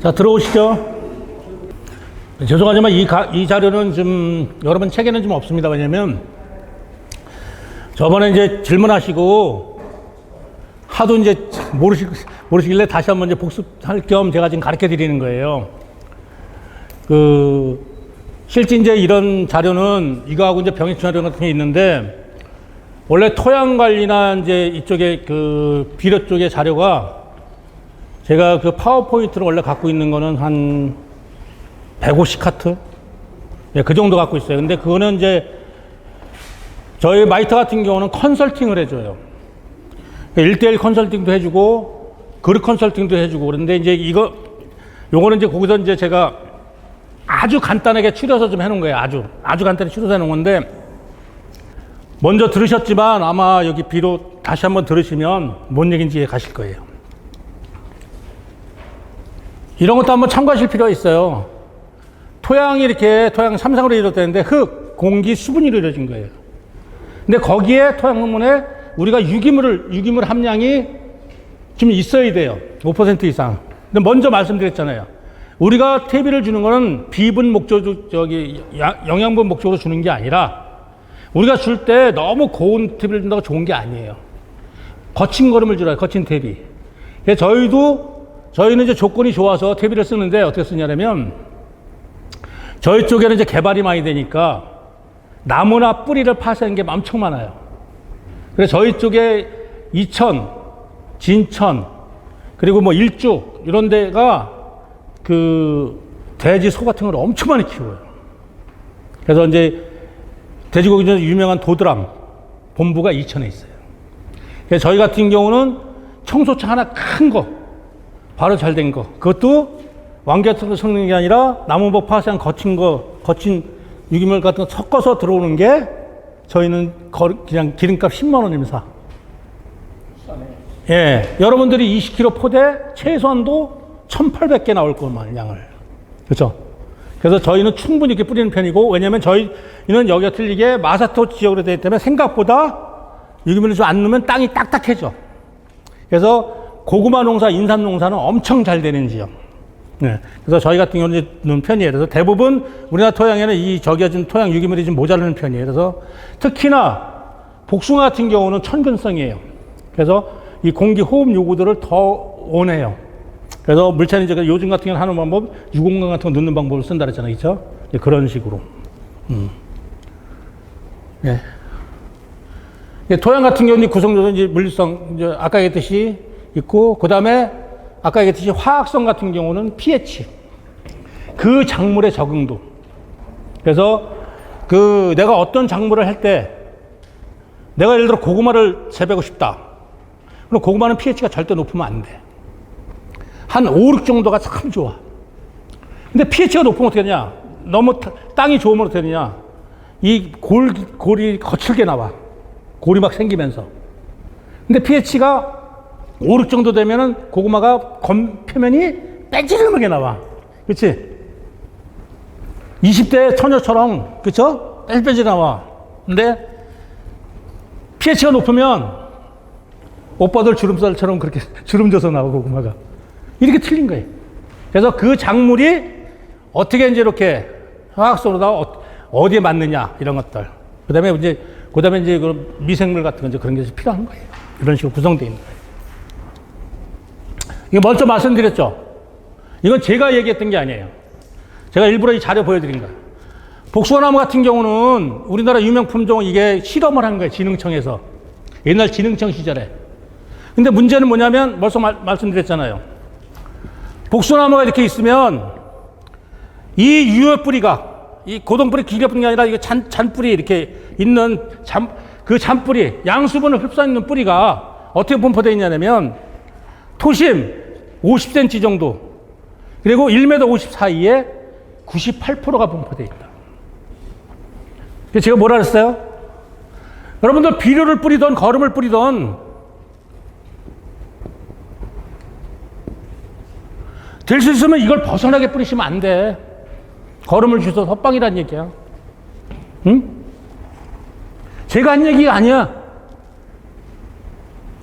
자, 들어오시죠. 죄송하지만 이 자료는 좀 여러분 책에는 좀 없습니다. 왜냐면 저번에 이제 질문하시고 하도 이제 모르시길래 다시 한번 이제 복습할 겸 제가 지금 가르쳐 드리는 거예요. 실제 이제 이런 자료는 이거하고 이제 병익 자료 같은 게 있는데, 원래 토양 관리나 이제 이쪽에 비료 쪽의 자료가 제가 파워포인트를 원래 갖고 있는 거는 한 150카트? 예, 그 정도 갖고 있어요. 근데 그거는 이제 저희 마이터 같은 경우는 컨설팅을 해줘요. 1대1 컨설팅도 해주고, 그룹 컨설팅도 해주고, 그런데 이제 요거는 이제 거기서 이제 제가 아주 간단하게 추려서 좀 해놓은 거예요. 아주 간단히 추려서 해놓은 건데, 먼저 들으셨지만 아마 여기 비로 다시 한번 들으시면 뭔 얘기인지 이해 가실 거예요. 이런 것도 한번 참고하실 필요가 있어요. 토양 삼상으로 이루어졌는데 흙, 공기, 수분으로 이루어진 거예요. 근데 거기에 토양 성분에 우리가 유기물 함량이 좀 있어야 돼요. 5% 이상. 근데 먼저 말씀드렸잖아요. 우리가 퇴비를 주는 거는 비분 영양분 목적으로 주는 게 아니라, 우리가 줄 때 너무 고운 퇴비를 준다고 좋은 게 아니에요. 거친 거름을 줄어요. 거친 퇴비. 그래서 저희는 이제 조건이 좋아서 퇴비를 쓰는데 어떻게 쓰냐면, 저희 쪽에는 이제 개발이 많이 되니까 나무나 뿌리를 파쇄하는 게 엄청 많아요. 그래서 저희 쪽에 이천, 진천, 그리고 뭐 일죽 이런 데가 돼지, 소 같은 걸 엄청 많이 키워요. 그래서 이제 돼지고기 중에 유명한 도드람 본부가 이천에 있어요. 그래서 저희 같은 경우는 청소차 하나 큰 거, 바로 잘 된 거, 그것도 완결 섞는 게 아니라 나무법 파쇄한 거친 유기물 같은 거 섞어서 들어오는 게 저희는 그냥 기름값 10만 원이면 사. 예, 여러분들이 20kg 포대 최소한도 1,800개 나올 것만 양을. 그렇죠? 그래서 저희는 충분히 이렇게 뿌리는 편이고, 왜냐면 저희는 여기가 틀리게 마사토 지역으로 되기 때문에 생각보다 유기물을 좀 안 넣으면 땅이 딱딱해져. 그래서 고구마 농사, 인삼 농사는 엄청 잘 되는 지역. 네. 그래서 저희 같은 경우는 넣는 편이에요. 그래서 대부분 우리나라 토양에는 이 저기어진 토양 유기물이 좀 모자라는 편이에요. 그래서 특히나 복숭아 같은 경우는 천근성이에요. 그래서 이 공기 호흡 요구들을 더 원해요. 그래서 물찬이 제가 요즘 같은 경우는 하는 방법, 유공강 같은 거 넣는 방법을 쓴다 그랬잖아요. 그렇죠? 그런 식으로. 예. 토양 같은 경우는 구성조는 이제 물리성, 이제 아까 얘기했듯이 있고, 그 다음에 아까 얘기했듯이 화학성 같은 경우는 pH. 그 작물의 적응도. 그래서 내가 어떤 작물을 할 때, 내가 예를 들어 고구마를 재배하고 싶다. 그럼 고구마는 pH가 절대 높으면 안 돼. 한 5, 6 정도가 참 좋아. 근데 pH가 높으면 어떻게 되냐? 너무 땅이 좋으면 어떻게 되냐? 이 골이 거칠게 나와. 골이 막 생기면서. 근데 pH가 5, 6 정도 되면은 고구마가 표면이 빼지름하게 나와. 그치? 20대 처녀처럼, 그쵸? 빼지빼지 나와. 근데 pH가 높으면 오빠들 주름살처럼 그렇게 주름져서 나오고, 고구마가. 이렇게 틀린 거예요. 그래서 그 작물이 어떻게 이제 이렇게 화학성으로다 어디에 맞느냐, 이런 것들. 그 다음에 이제 그 미생물 같은 건 이제 그런 게 필요한 거예요. 이런 식으로 구성되어 있는 거예요. 이거 먼저 말씀드렸죠? 이건 제가 얘기했던 게 아니에요. 제가 일부러 이 자료 보여드린 거예요. 복숭아나무 같은 경우는 우리나라 유명 품종, 이게 실험을 한 거예요. 진흥청에서. 옛날 진흥청 시절에. 근데 문제는 뭐냐면, 벌써 말씀드렸잖아요. 복숭아나무가 이렇게 있으면 이 유효 뿌리가, 이 고동뿌리 길게 뿌린 게 아니라 이게 잔뿌리 이렇게 있는 그 잔뿌리, 양수분을 흡수하는 뿌리가 어떻게 분포되어 있냐면, 토심 50cm 정도, 그리고 1m 50 사이에 98%가 분포되어 있다. 제가 뭐라 그랬어요? 여러분들 비료를 뿌리던 거름을 뿌리던 될 수 있으면 이걸 벗어나게 뿌리시면 안 돼. 거름을 주셔서 헛방이란 얘기야. 응? 제가 한 얘기가 아니야.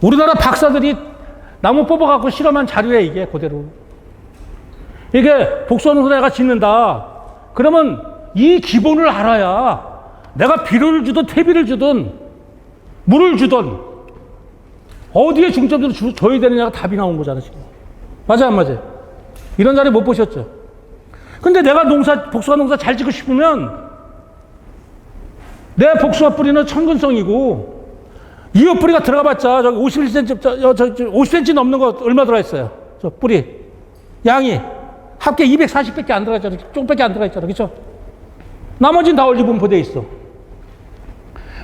우리나라 박사들이 나무 뽑아갖고 실험한 자료야, 이게 그대로. 이게 복수하는 내가 짓는다. 그러면 이 기본을 알아야 내가 비료를 주든 퇴비를 주든 물을 주든 어디에 중점적으로 줘야 되느냐가 답이 나온 거잖아, 지금. 맞아, 안 맞아? 이런 자리 못 보셨죠? 근데 내가 복숭아 농사 잘 짓고 싶으면 내 복숭아 뿌리는 천근성이고 이어 뿌리가 들어가봤자 저기 51cm, 50cm 넘는 거 얼마 들어있어요? 저 뿌리. 양이. 합계 240밖에 안 들어가 있잖아. 쪽밖에 안 들어가 있잖아. 그쵸? 나머지는 다 올리분포되어 있어.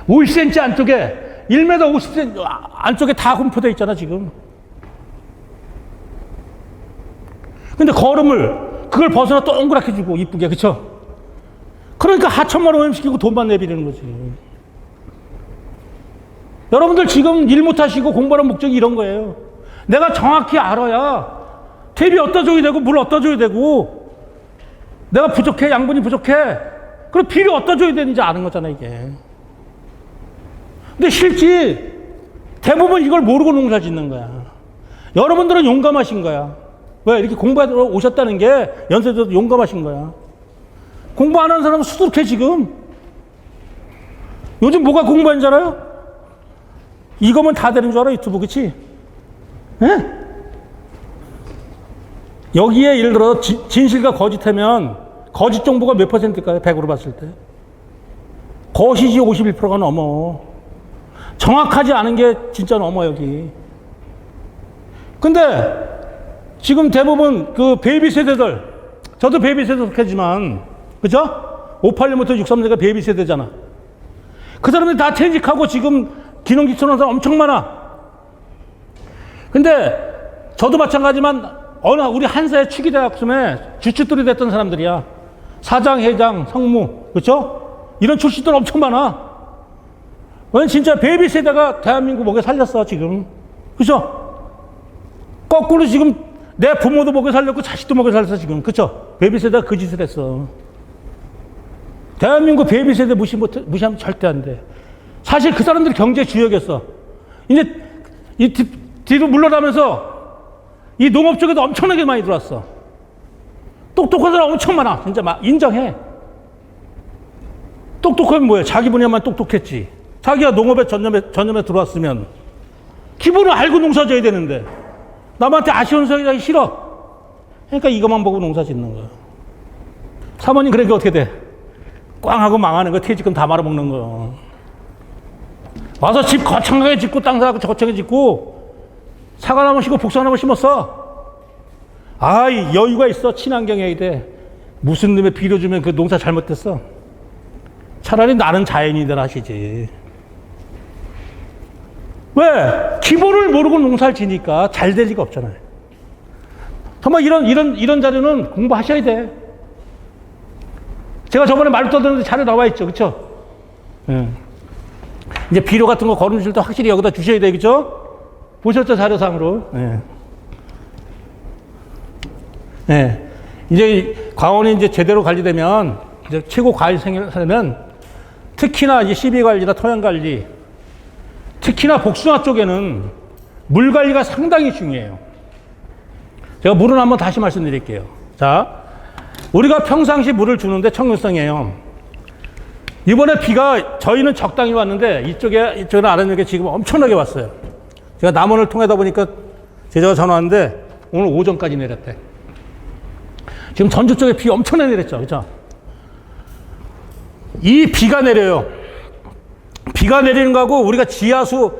50cm 안쪽에 1m 50cm 안쪽에 다 분포되어 있잖아, 지금. 근데 거름을 그걸 벗어나 동그랗게 주고 이쁘게, 그쵸? 그러니까 하천만 오염시키고 돈만 내비리는 거지. 여러분들 지금 일 못하시고 공부하는 목적이 이런 거예요. 내가 정확히 알아야 퇴비 어디다 줘야 되고 물 어디다 줘야 되고 내가 부족해, 양분이 부족해, 그럼 비료 어디다 줘야 되는지 아는 거잖아, 이게. 근데 실제 대부분 이걸 모르고 농사 짓는 거야. 여러분들은 용감하신 거야. 왜? 이렇게 공부하러 오셨다는 게 연세대도 용감하신 거야. 공부 안 하는 사람은 수두룩해, 지금. 요즘 뭐가 공부하는 줄 알아요? 이거면 다 되는 줄 알아, 유튜브, 그치? 예? 여기에 예를 들어 진실과 거짓하면 거짓 정보가 몇 %일까요? 100으로 봤을 때. 거짓이 51%가 넘어. 정확하지 않은 게 진짜 넘어, 여기. 근데 지금 대부분 그 베이비 세대들, 저도 베이비 세대 속하지만, 그죠? 58년부터 63년가 베이비 세대잖아. 그 사람들 다 퇴직하고 지금 기농기촌하는 사람 엄청 많아. 근데 저도 마찬가지지만 어느 우리 한사의 추기대학쯤에 주춧돌이 됐던 사람들이야. 사장, 회장, 성무, 그렇죠? 이런 출신들 엄청 많아. 왜냐면 진짜 베이비 세대가 대한민국 목에 살렸어, 지금. 그렇죠? 거꾸로 지금 내 부모도 목에 살렸고 자식도 목에 살렸어, 지금. 그렇죠? 베이비 세대가 그 짓을 했어. 대한민국 베이비 세대 무시하면 절대 안 돼. 사실 그 사람들이 경제 주역이었어. 이제 이 뒤로 물러나면서 이 농업 쪽에도 엄청나게 많이 들어왔어. 똑똑한 사람 엄청 많아. 진짜 인정해. 똑똑하면 뭐야? 자기 분야만 똑똑했지. 자기가 농업에 전념에 들어왔으면 기본을 알고 농사 져야 되는데 남한테 아쉬운 소리 하기 싫어. 그러니까 이것만 보고 농사 짓는 거야. 사모님 그러니까 어떻게 돼? 꽝 하고 망하는 거, 퇴직금 다 말아먹는 거. 와서 집 거창하게 짓고 땅 사고 거창하게 짓고 사과나무 심고 복숭아나무 심었어. 아이 여유가 있어. 친환경해야 돼. 무슨 놈의 비료 주면 그 농사 잘못됐어. 차라리 나는 자연인들 하시지. 왜? 기본을 모르고 농사를 지니까 잘 될 리가 없잖아요. 정말 이런 자료는 공부하셔야 돼. 제가 저번에 말 떠드는데 자료 나와 있죠. 그쵸? 이제 비료 같은 거 거름줄 때 확실히 여기다 주셔야 돼. 그죠? 보셨죠? 자료상으로. 이제 과원이 이제 제대로 관리되면 이제 최고 과일 생활하면 특히나 이제 씨비 관리나 토양 관리, 특히나 복숭아 쪽에는 물 관리가 상당히 중요해요. 제가 물은 한번 다시 말씀드릴게요. 자, 우리가 평상시 물을 주는데 청결성이에요. 이번에 비가 저희는 적당히 왔는데 이쪽에는 아랫역에 지금 엄청나게 왔어요. 제가 남원을 통하다 보니까 제자가 전화 왔는데 오늘 오전까지 내렸대. 지금 전주 쪽에 비 엄청나게 내렸죠. 그렇죠? 이 비가 내려요. 비가 내리는 거하고 우리가 지하수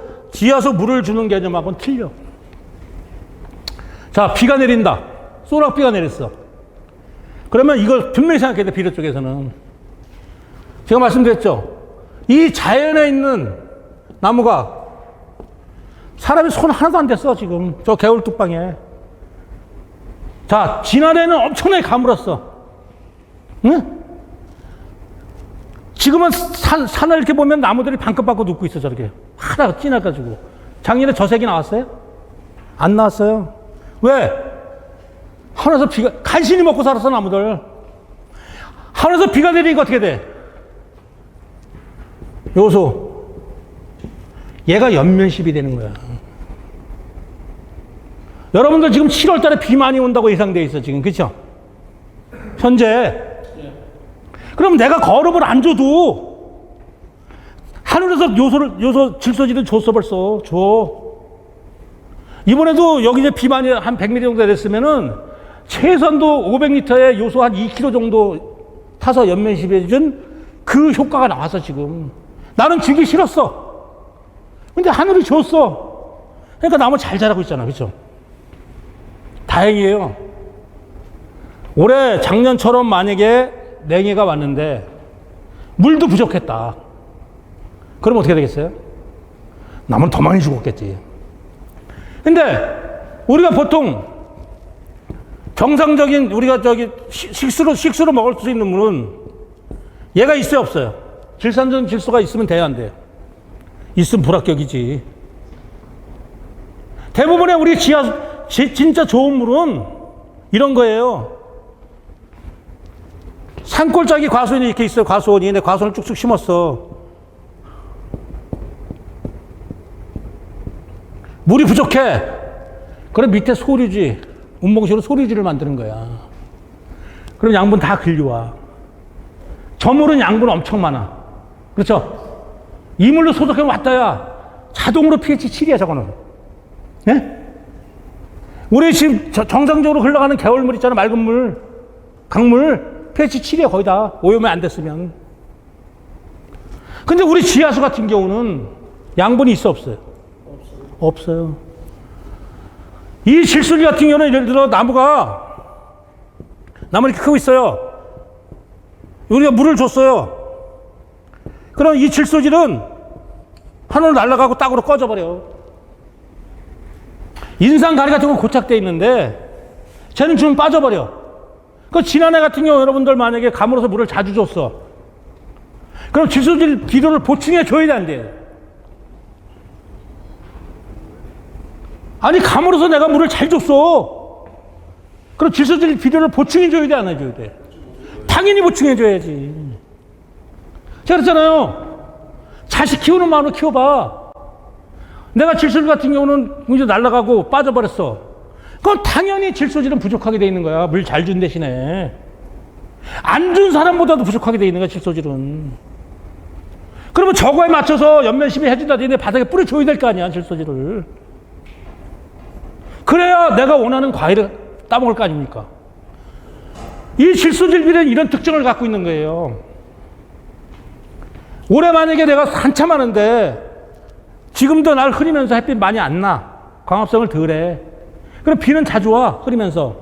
물을 주는 개념하고는 틀려. 자, 비가 내린다. 소낙비가 내렸어. 그러면 이걸 분명히 생각해야 돼, 비료 쪽에서는. 제가 말씀드렸죠. 이 자연에 있는 나무가 사람이 손 하나도 안 댔어, 지금. 저 개울 뚝방에. 자, 지난해는 엄청나게 가물었어. 응? 지금은 산을 이렇게 보면 나무들이 방긋방긋 웃고 있어, 저렇게. 하나가 진해가지고. 작년에 저색이 나왔어요? 안 나왔어요. 왜? 하늘에서 비가, 간신히 먹고 살았어, 나무들. 하늘에서 비가 내리니까 어떻게 돼? 요소. 얘가 연면십이 되는 거야. 여러분들 지금 7월 달에 비 많이 온다고 예상돼 있어, 지금. 그쵸? 현재. 그럼 내가 거름을 안 줘도 하늘에서 요소 질소질을 줬어 벌써. 줘. 이번에도 여기 이제 비 많이 한 100mm 정도 내렸으면은 최선도 500리터에 요소 한 2kg 정도 타서 연면시비해 준 그 효과가 나와서 지금 나는 주기 싫었어. 근데 하늘이 줬어. 그러니까 나무 잘 자라고 있잖아. 그렇죠? 다행이에요. 올해 작년처럼 만약에 냉해가 왔는데 물도 부족했다. 그럼 어떻게 되겠어요? 나무는 더 많이 죽었겠지. 근데 우리가 보통 정상적인 우리가 식수로 먹을 수 있는 물은 얘가 있어요, 없어요? 질산전 질소가 있으면 돼야 안 돼요? 있으면 불합격이지. 대부분의 우리 진짜 좋은 물은 이런 거예요. 산골짜기 과수원이 이렇게 있어요, 과수원이. 근데 과수원을 쭉쭉 심었어. 물이 부족해. 그럼 밑에 소류지, 운봉식으로 소류지를 만드는 거야. 그럼 양분 다 길려와. 저물은 양분 엄청 많아. 그렇죠? 이물로 소독해 왔다야 자동으로 pH 7이야, 저거는. 예? 우리 지금 정상적으로 흘러가는 개울물 있잖아, 맑은 물, 강물, pH 7이야, 거의 다. 오염이 안 됐으면. 근데 우리 지하수 같은 경우는 양분이 있어, 없어요? 없어요. 이 질소질 같은 경우는 예를 들어 나무 이렇게 크고 있어요. 우리가 물을 줬어요. 그럼 이 질소질은 하늘로 날아가고 땅으로 꺼져버려. 인상 가리 같은 건 고착되어 있는데 쟤는 주면 빠져버려. 그 지난해 같은 경우 여러분들 만약에 감으로서 물을 자주 줬어. 그럼 질소질 비료를 보충해 줘야 돼, 안 돼? 아니, 감으로서 내가 물을 잘 줬어. 그럼 질소질 비료를 보충해 줘야 돼, 안 해줘야 돼? 당연히 보충해 줘야지. 제가 그랬잖아요. 자식 키우는 마음으로 키워봐. 내가 질소질 같은 경우는 이제 날아가고 빠져버렸어. 그럼 당연히 질소질은 부족하게 돼 있는 거야. 물 잘 준 대신에. 안 준 사람보다도 부족하게 돼 있는 거야, 질소질은. 그러면 저거에 맞춰서 연면시비 해준다더니 바닥에 뿌려줘야 될 거 아니야, 질소질을. 그래야 내가 원하는 과일을 따먹을 거 아닙니까? 이 질소질 비료는 이런 특징을 갖고 있는 거예요. 올해 만약에 내가 한참 하는데 지금도 날 흐리면서 햇빛 많이 안 나. 광합성을 덜해. 그럼 비는 자주 와, 흐리면서.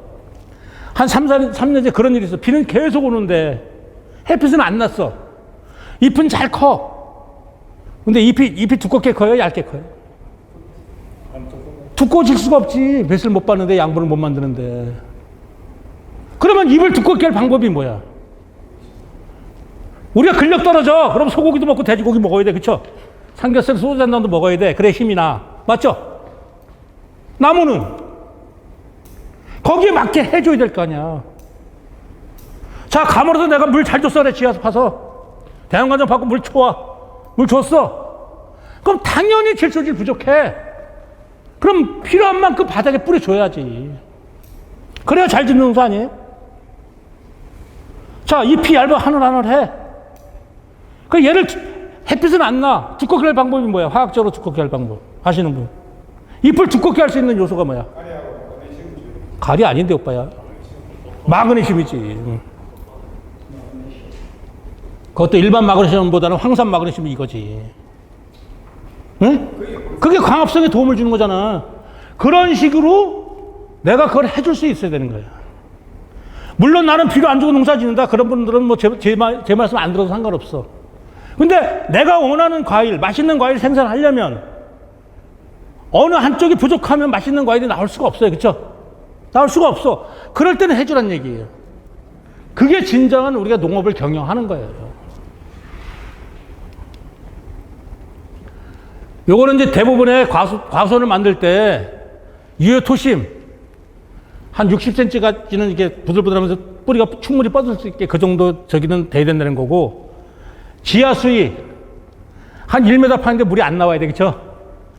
한 3년째 그런 일이 있어. 비는 계속 오는데 햇빛은 안 났어. 잎은 잘 커. 근데 잎이 두껍게 커요, 얇게 커요? 두꺼워질 수가 없지. 볕을 못 받는데 양분을 못 만드는데. 그러면 잎을 두껍게 할 방법이 뭐야? 우리가 근력 떨어져. 그럼 소고기도 먹고 돼지고기 먹어야 돼. 그쵸? 삼겹살, 소주 한 잔도 먹어야 돼. 그래 힘이 나. 맞죠? 나무는 거기에 맞게 해줘야 될 거 아니야. 자, 감으로서 내가 물 잘 줬어. 그래, 지하수 파서. 대형관정 받고 물 줘와. 물 줬어. 그럼 당연히 질소질 부족해. 그럼 필요한 만큼 바닥에 뿌려줘야지. 그래야 잘 짓는 농사 아니에요? 자, 잎이 얇아 하늘하늘해. 그 얘를 햇빛은 안 나. 두껍게 할 방법이 뭐야? 화학적으로 두껍게 할 방법. 아시는 분? 잎을 두껍게 할 수 있는 요소가 뭐야? 가리 아닌데, 오빠야. 마그네슘이지. 그것도 일반 마그네슘보다는 황산 마그네슘이 이거지. 응? 그게 광합성에 도움을 주는 거잖아. 그런 식으로 내가 그걸 해줄 수 있어야 되는 거야. 물론 나는 비료 안 주고 농사 짓는다. 그런 분들은 뭐 제 말씀 안 들어도 상관없어. 근데 내가 원하는 과일, 맛있는 과일 생산하려면 어느 한쪽이 부족하면 맛있는 과일이 나올 수가 없어요. 그렇죠? 나올 수가 없어. 그럴 때는 해주란 얘기예요. 그게 진정한 우리가 농업을 경영하는 거예요. 요거는 이제 대부분의 과수원을 만들 때 유효토심 한 60cm까지는 이게 부들부들하면서 뿌리가 충분히 뻗을 수 있게 그 정도 저기는 돼야 된다는 거고, 지하수위 한 1m 파는데 물이 안 나와야 되겠죠?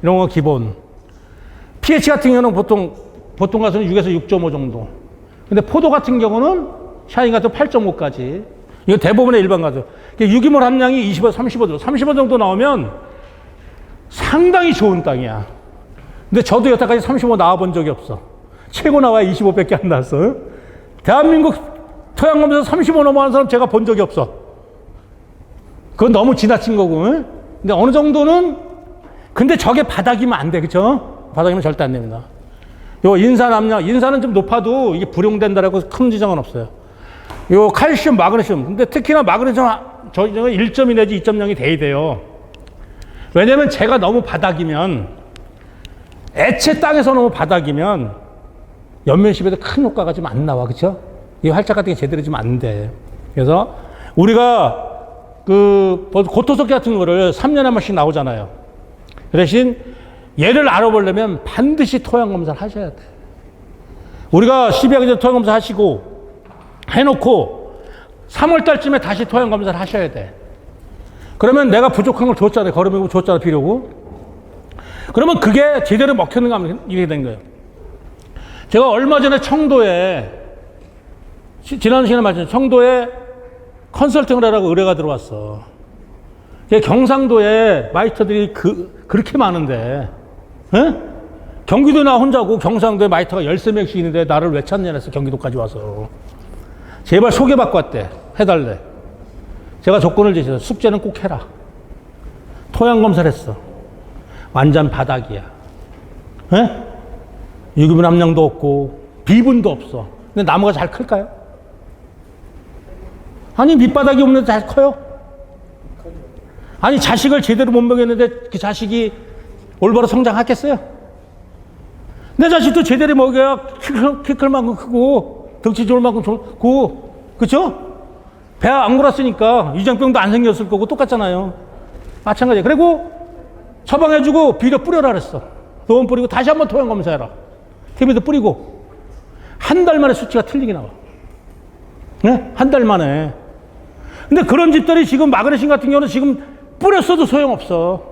이런 거 기본. pH 같은 경우는 보통 가수는 6에서 6.5 정도. 근데 포도 같은 경우는 샤인 같은 8.5까지. 이거 대부분의 일반 가죠. 유기물 함량이 25, 35 정도 나오면 상당히 좋은 땅이야. 근데 저도 여태까지 35 나와본 적이 없어. 최고 나와야 25밖에 안 나왔어. 대한민국 토양검사 35 넘어가는 사람 제가 본 적이 없어. 그건 너무 지나친 거고. 응? 근데 어느 정도는, 근데 저게 바닥이면 안 돼. 그쵸? 바닥이면 절대 안 됩니다. 요 인산 함량, 인산은 좀 높아도 이게 불용된다라고 큰 지장은 없어요. 요 칼슘, 마그네슘. 근데 특히나 마그네슘 저희는 1.2 내지 2.0이 돼야 돼요. 왜냐면 제가 너무 바닥이면, 애체 땅에서 너무 바닥이면 연면십에도 큰 효과가 좀 안 나와. 그쵸? 이 활짝 같은 게 제대로 좀 안 돼. 그래서 우리가 고토석기 같은 거를 3년에 한 번씩 나오잖아요. 그 대신 얘를 알아보려면 반드시 토양검사를 하셔야 돼. 우리가 12월 전에 토양검사 하시고 해놓고 3월 달쯤에 다시 토양검사를 하셔야 돼. 그러면 내가 부족한 걸 줬잖아요. 거름이고 줬잖아, 비료고. 그러면 그게 제대로 먹혔는가 하면 이렇게 된 거예요. 제가 얼마 전에 청도에, 지난 시간에 말했죠. 청도에 컨설팅을 하라고 의뢰가 들어왔어. 경상도에 마이터들이 그렇게 많은데, 에? 경기도 나 혼자고 경상도에 마이터가 13명씩 있는데 나를 왜 찾냐 했어, 경기도까지 와서. 제발 소개받고 왔대. 해달래. 제가 조건을 제시해서 숙제는 꼭 해라. 토양검사를 했어. 완전 바닥이야. 에? 유기물 함량도 없고 비분도 없어. 근데 나무가 잘 클까요? 아니, 밑바닥이 없는데 잘 커요? 아니, 자식을 제대로 못 먹였는데 그 자식이 올바로 성장하겠어요? 내 자식도 제대로 먹여야 키 클 만큼 크고 덩치 좋을 만큼 좋고, 그쵸? 배 안 골았으니까 위장병도 안 생겼을 거고 똑같잖아요. 마찬가지야. 그리고 처방해주고 비료 뿌려라 그랬어. 도움 뿌리고 다시 한번 토양 검사해라. TV도 뿌리고. 한 달 만에 수치가 틀리게 나와. 네? 한 달 만에. 근데 그런 집들이 지금 마그네슘 같은 경우는 지금 뿌렸어도 소용없어.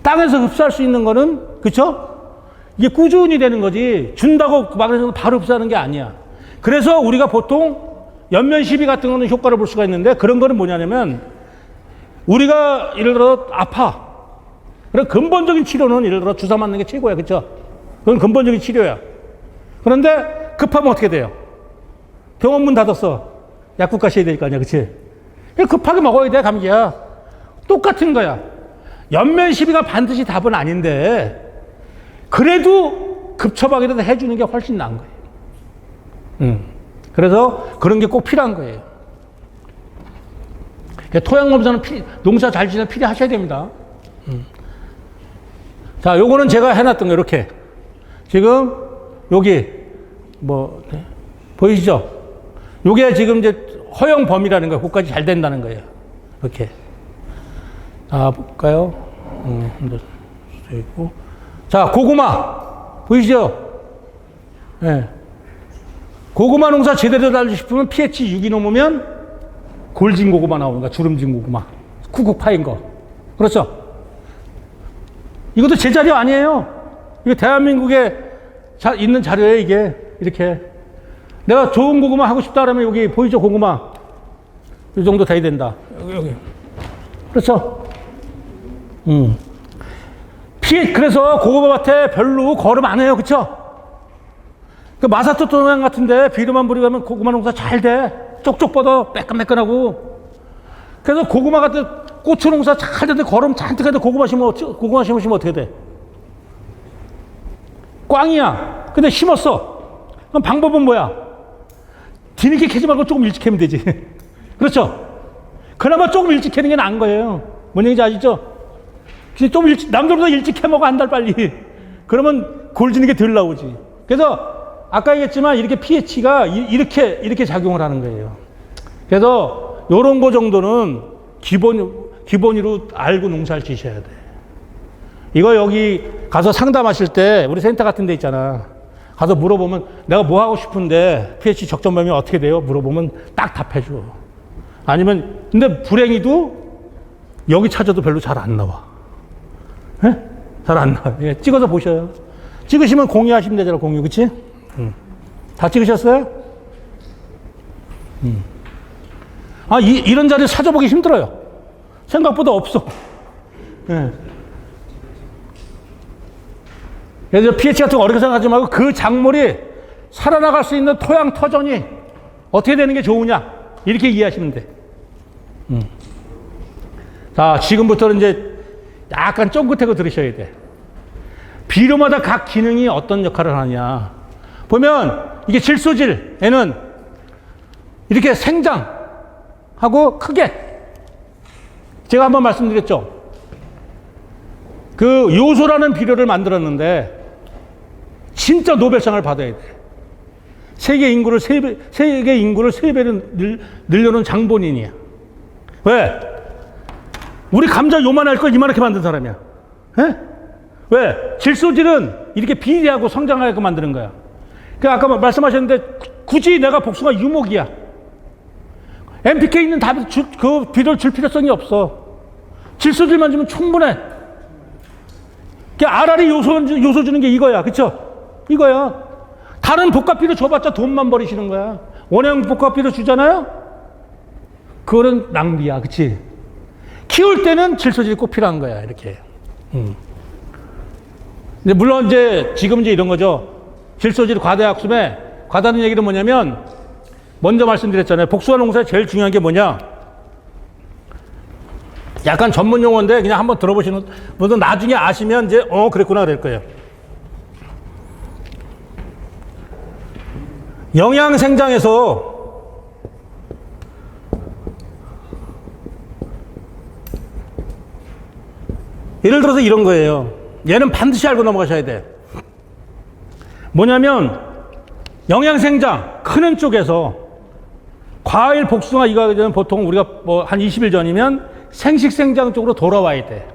땅에서 흡수할 수 있는 거는, 그쵸? 이게 꾸준히 되는 거지. 준다고 마그네슘을 바로 흡수하는 게 아니야. 그래서 우리가 보통 연면 시비 같은 거는 효과를 볼 수가 있는데, 그런 거는 뭐냐면, 우리가 예를 들어 아파. 그래, 근본적인 치료는 예를 들어 주사 맞는 게 최고야. 그쵸? 그건 근본적인 치료야. 그런데 급하면 어떻게 돼요? 병원 문 닫았어. 약국 가셔야 될 거 아니야. 그치? 급하게 먹어야 돼, 감기야. 똑같은 거야. 연면 시비가 반드시 답은 아닌데, 그래도 급처방이라도 해주는 게 훨씬 나은 거예요. 그래서 그런 게 꼭 필요한 거예요. 토양검사는 농사 잘 지내면 필요하셔야 됩니다. 자, 요거는 제가 해놨던 거, 이렇게. 지금, 여기, 보이시죠? 요게 지금 이제 허용 범위라는 거예요. 그것까지 잘 된다는 거예요. 이렇게. 자, 볼까요? 자, 고구마. 보이시죠? 예. 네. 고구마 농사 제대로 달고 싶으면 pH 6이 넘으면 골진 고구마 나오는 거야. 주름진 고구마. 쿡쿡 파인 거. 그렇죠? 이것도 제 자료 아니에요. 이거 대한민국에 있는 자료예요, 이게. 이렇게. 내가 좋은 고구마 하고 싶다 그러면 여기 보이죠, 고구마. 이 정도 돼야 된다. 여기. 그렇죠? 그래서 고구마밭에 별로 거름 안 해요. 그쵸? 그 마사토 토양 같은데 비료만 뿌리면 고구마 농사 잘 돼. 쪽쪽 뻗어. 매끈매끈하고. 그래서 고구마 같은 고추 농사 잘 되는데 거름 잔뜩 해도 고구마 심으시면 어떻게 돼? 꽝이야. 근데 심었어. 그럼 방법은 뭐야? 뒤늦게 캐지 말고 조금 일찍 캐면 되지. 그렇죠? 그나마 조금 일찍 캐는 게 나은 거예요. 뭔 얘기인지 아시죠? 좀 일찍, 남들보다 일찍 캐먹어, 한 달 빨리. 그러면 골지는 게 덜 나오지. 그래서 아까 얘기했지만 이렇게 pH가 이렇게 작용을 하는 거예요. 그래서 요런 거 정도는 기본으로 알고 농사를 지셔야 돼. 이거 여기 가서 상담하실 때 우리 센터 같은 데 있잖아. 가서 물어보면 내가 뭐 하고 싶은데 pH 적정 범위 어떻게 돼요? 물어보면 딱 답해줘. 아니면 근데 불행히도 여기 찾아도 별로 잘 안 나와. 예? 잘 안 나와. 예, 찍어서 보셔요. 찍으시면 공유하시면 되잖아, 공유. 그치? 다 찍으셨어요? 이런 자리 찾아보기 힘들어요. 생각보다 없어. 예. 그래서 pH 같은 거 어렵게 생각하지 말고 그 작물이 살아나갈 수 있는 토양 터전이 어떻게 되는 게 좋으냐, 이렇게 이해하시면 돼. 자, 지금부터는 이제 약간 쫑긋하고 들으셔야 돼. 비료마다 각 기능이 어떤 역할을 하느냐. 보면 이게 질소질에는 이렇게 생장하고 크게, 제가 한번 말씀드렸죠. 그 요소라는 비료를 만들었는데 진짜 노벨상을 받아야 돼. 세계 인구를 3배로 늘려놓은 장본인이야. 왜? 우리 감자 요만할 걸 이만하게 만든 사람이야. 에? 왜? 질소질은 이렇게 비리하고 성장하게 만드는 거야. 그 아까 말씀하셨는데 굳이 내가 복숭아 유목이야. NPK는 그 비료를 줄 필요성이 없어. 질소질만 주면 충분해. RR이 요소 주는 게 이거야. 그쵸? 이거야. 다른 복합비료 줘봤자 돈만 버리시는 거야. 원형 복합비료 주잖아요? 그거는 낭비야. 그치? 키울 때는 질소질이 꼭 필요한 거야. 이렇게. 근데 물론 지금 이런 거죠. 질소질 과다약수에 과다는 얘기는 뭐냐면, 먼저 말씀드렸잖아요. 복숭아 농사에 제일 중요한 게 뭐냐? 약간 전문 용어인데 그냥 한번 들어보시는 분은 나중에 아시면 그랬구나 될 거예요. 영양생장에서 예를 들어서 이런 거예요. 얘는 반드시 알고 넘어가셔야 돼. 뭐냐면 영양생장 크는 쪽에서 과일, 복숭아 이거는 보통 우리가 한 20일 전이면 생식생장 쪽으로 돌아와야 돼.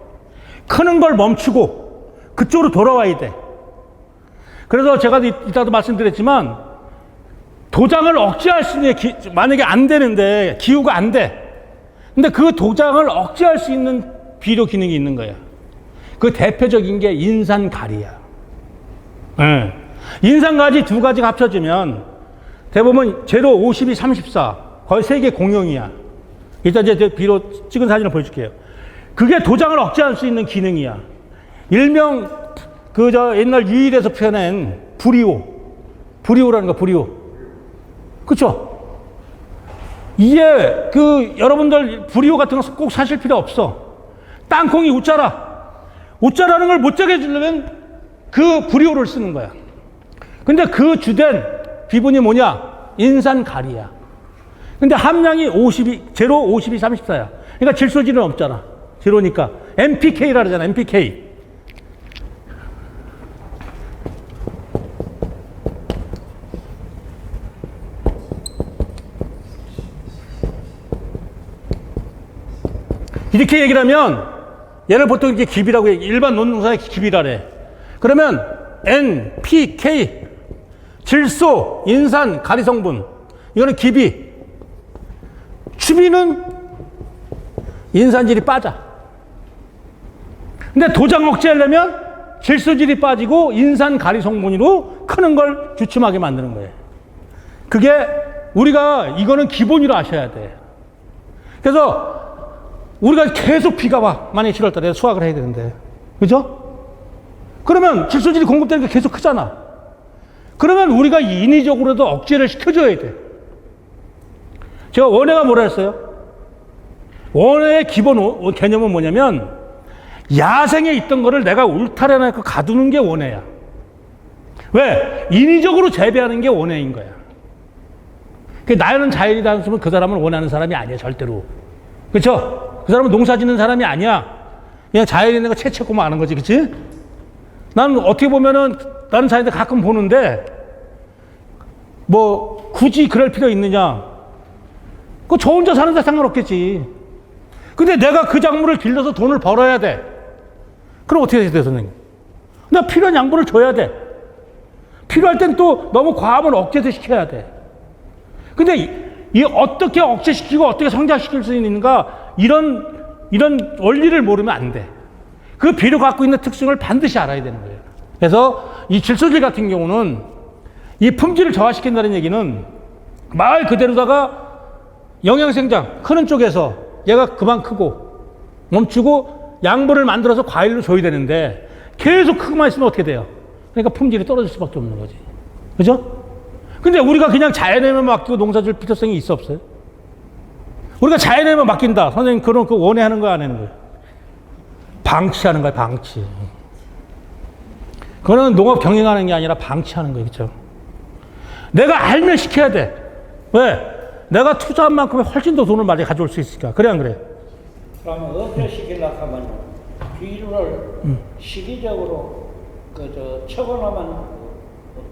크는 걸 멈추고 그쪽으로 돌아와야 돼. 그래서 제가 이따도 말씀드렸지만 도장을 억제할 수 있는, 만약에 안 되는데 기후가 안 돼. 근데 그 도장을 억제할 수 있는 비료 기능이 있는 거야. 그 대표적인 게 인산가리야. 네. 인산가리 두 가지가 합쳐지면 대부분 제로 52, 34 거의 세계 공용이야. 일단 비료 찍은 사진을 보여줄게요. 그게 도장을 억제할 수 있는 기능이야. 일명 옛날 유일에서 표현한 부리오라는 거, 부리오. 그쵸? 이게 여러분들 부리오 같은 거 꼭 사실 필요 없어. 땅콩이 웃자라는 걸 못 자게 해주려면 그 부리오를 쓰는 거야. 근데 그 주된 비분이 뭐냐? 인산가리야. 근데 함량이 제로 52, 34야. 그러니까 질소질은 없잖아. 제로니까. NPK라 그러잖아, NPK. 이렇게 얘기를 하면, 얘를 보통 이렇게 기비라고 해. 일반 논농사에 기비라래. 그러면 NPK, 질소, 인산, 가리 성분. 이거는 기비. 추비는 인산질이 빠져. 근데 도장 억제하려면 질소질이 빠지고 인산, 가리 성분으로 크는 걸 주춤하게 만드는 거예요. 그게 이거는 기본으로 아셔야 돼. 그래서 우리가 계속 비가 와. 만약에 7월 달에 수확을 해야 되는데. 그죠? 그러면 질소질이 공급되니까 계속 크잖아. 그러면 우리가 인위적으로도 억제를 시켜줘야 돼. 제가 원해가 뭐라 했어요? 원해의 기본 개념은 뭐냐면, 야생에 있던 거를 내가 울타리해놓고 가두는 게 원해야. 왜? 인위적으로 재배하는 게 원해인 거야. 나는 자연이다 하면 그 사람은 원하는 사람이 아니야, 절대로. 그쵸? 그 사람은 농사 짓는 사람이 아니야. 그냥 자연에 있는 거 채채고 마는 거지, 그치? 나는 어떻게 보면은, 나는 자연에 가끔 보는데, 굳이 그럴 필요 있느냐? 저 혼자 사는 데 상관없겠지. 근데 내가 그 작물을 길러서 돈을 벌어야 돼. 그럼 어떻게 해야 돼, 선생님? 내가 필요한 양분을 줘야 돼. 필요할 땐 또 너무 과하면 억제도 시켜야 돼. 근데 이 어떻게 억제시키고 어떻게 성장시킬 수 있는가, 이런 원리를 모르면 안 돼. 그 비료 갖고 있는 특성을 반드시 알아야 되는 거예요. 그래서 이 질소질 같은 경우는 이 품질을 저하시킨다는 얘기는 말 그대로다가 영양생장 크는 쪽에서 얘가 그만 크고 멈추고 양분을 만들어서 과일로 줘야 되는데 계속 크고만 있으면 어떻게 돼요? 그러니까 품질이 떨어질 수밖에 없는 거지. 그죠? 근데 우리가 그냥 자연에만 맡기고 농사질 필요성이 있어 없어요? 우리가 자연에만 맡긴다. 선생님 그런 그 원해하는 거 안 하는 거예요? 방치하는 거예요. 방치. 그거는 농업 경영하는 게 아니라 방치하는 거예요. 그렇죠? 내가 알면 시켜야 돼. 왜? 내가 투자한 만큼의 훨씬 더 돈을 많이 가져올 수 있으니까. 그래 안 그래? 그러면 어떻게 시키려고 하면 비료를 시기적으로 쳐고나면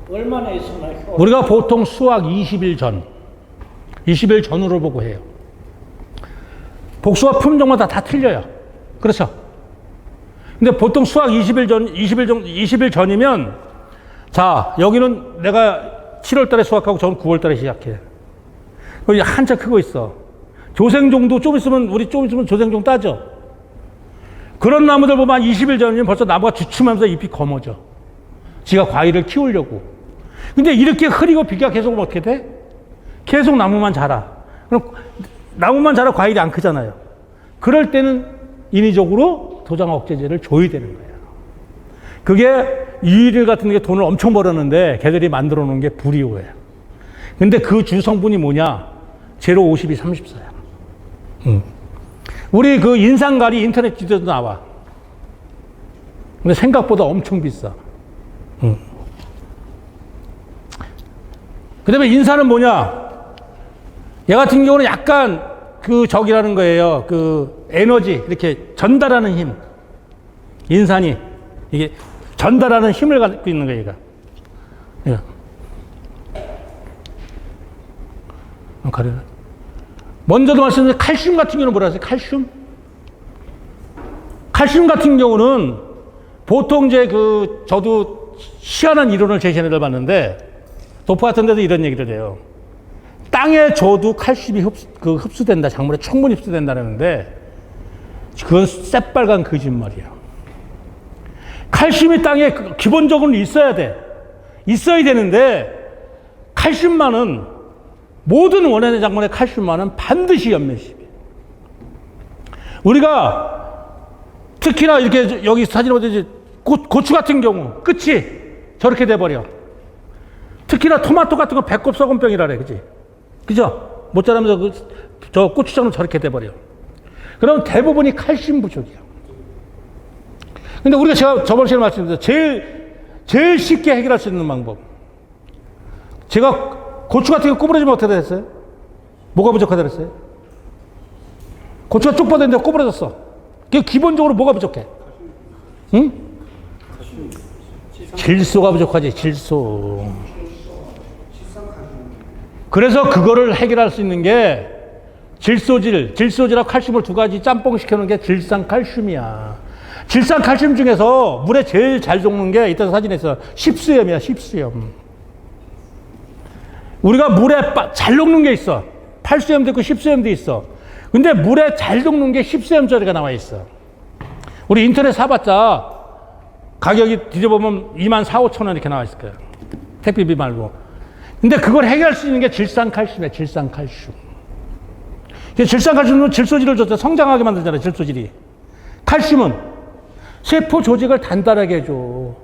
얼마나 있으면 우리가 보통 수확 20일 전, 20일 전으로 보고 해요. 복수와 품종마다 다 틀려요. 그렇죠? 근데 보통 수확 20일 전이면, 자, 여기는 내가 7월 달에 수확하고 저는 9월 달에 시작해. 그리고 한참 크고 있어. 조생종도 좀 있으면 조생종 따죠. 그런 나무들 보면 한 20일 전이면 벌써 나무가 주춤하면서 잎이 검어져. 지가 과일을 키우려고. 근데 이렇게 흐리고 비가 계속 오면 어떻게 돼? 계속 나무만 자라. 그럼 나무만 자라 과일이 안 크잖아요. 그럴 때는 인위적으로 도장 억제제를 줘야 되는 거예요. 그게 유일일 같은 게 돈을 엄청 벌었는데 걔들이 만들어 놓은 게 불이오예요. 근데 그 주 성분이 뭐냐? 제로 52, 34야. 우리 그 인상갈이 인터넷 지도에도 나와. 근데 생각보다 엄청 비싸. 그 다음에 인산은 뭐냐? 얘 같은 경우는 약간 그 적이라는 거예요. 그 에너지, 이렇게 전달하는 힘. 인산이. 이게 전달하는 힘을 갖고 있는 거예요, 얘가. 가려라. 먼저도 말씀드린 칼슘 같은 경우는 뭐라 하세요? 칼슘? 칼슘 같은 경우는 보통 이제 저도 희한한 이론을 제시해 봤는데, 도포 같은 데도 이런 얘기를 해요. 땅에 줘도 칼슘이 흡수된다. 작물에 충분히 흡수된다는데, 그건 새빨간 거짓말이야. 칼슘이 땅에 기본적으로 있어야 돼. 있어야 되는데, 칼슘만은, 모든 원액 작물의 칼슘만은 반드시 연몇십이에요. 우리가 특히나 이렇게 여기 사진에 보듯이 고추 같은 경우 끝이 저렇게 돼버려. 특히나 토마토 같은 거 배꼽 썩은병이라 그래. 그지? 그죠? 못 자라면서 저 고추장은 저렇게 돼버려. 그럼 대부분이 칼슘 부족이야. 근데 우리가 제가 저번 시간에 말씀드렸죠. 제일 쉽게 해결할 수 있는 방법. 제가 고추 같은 거 구부러지면 어떻게 됐어요? 뭐가 부족하다 그랬어요? 고추가 쭉 뻗었는데 구부러졌어. 그게 기본적으로 뭐가 부족해? 응? 질소가 부족하지, 질소. 그래서 그거를 해결할 수 있는 게 질소질하고 칼슘을 두 가지 짬뽕 시켜놓은 게 질산칼슘이야. 질산칼슘 중에서 물에 제일 잘 녹는 게 이따 사진에 있어. 십수염이야, 십수염. 우리가 물에 잘 녹는 게 있어. 8수염도 있고 10수염도 있어. 근데 물에 잘 녹는 게 10수염짜리가 나와 있어. 우리 인터넷 사봤자 가격이 뒤져보면 24,000~25,000원 이렇게 나와 있을 거예요. 택배비 말고. 근데 그걸 해결할 수 있는 게 질산칼슘이야, 질산칼슘. 질산칼슘은 질소질을 줬다 성장하게 만들잖아요, 질소질이. 칼슘은 세포 조직을 단단하게 해줘.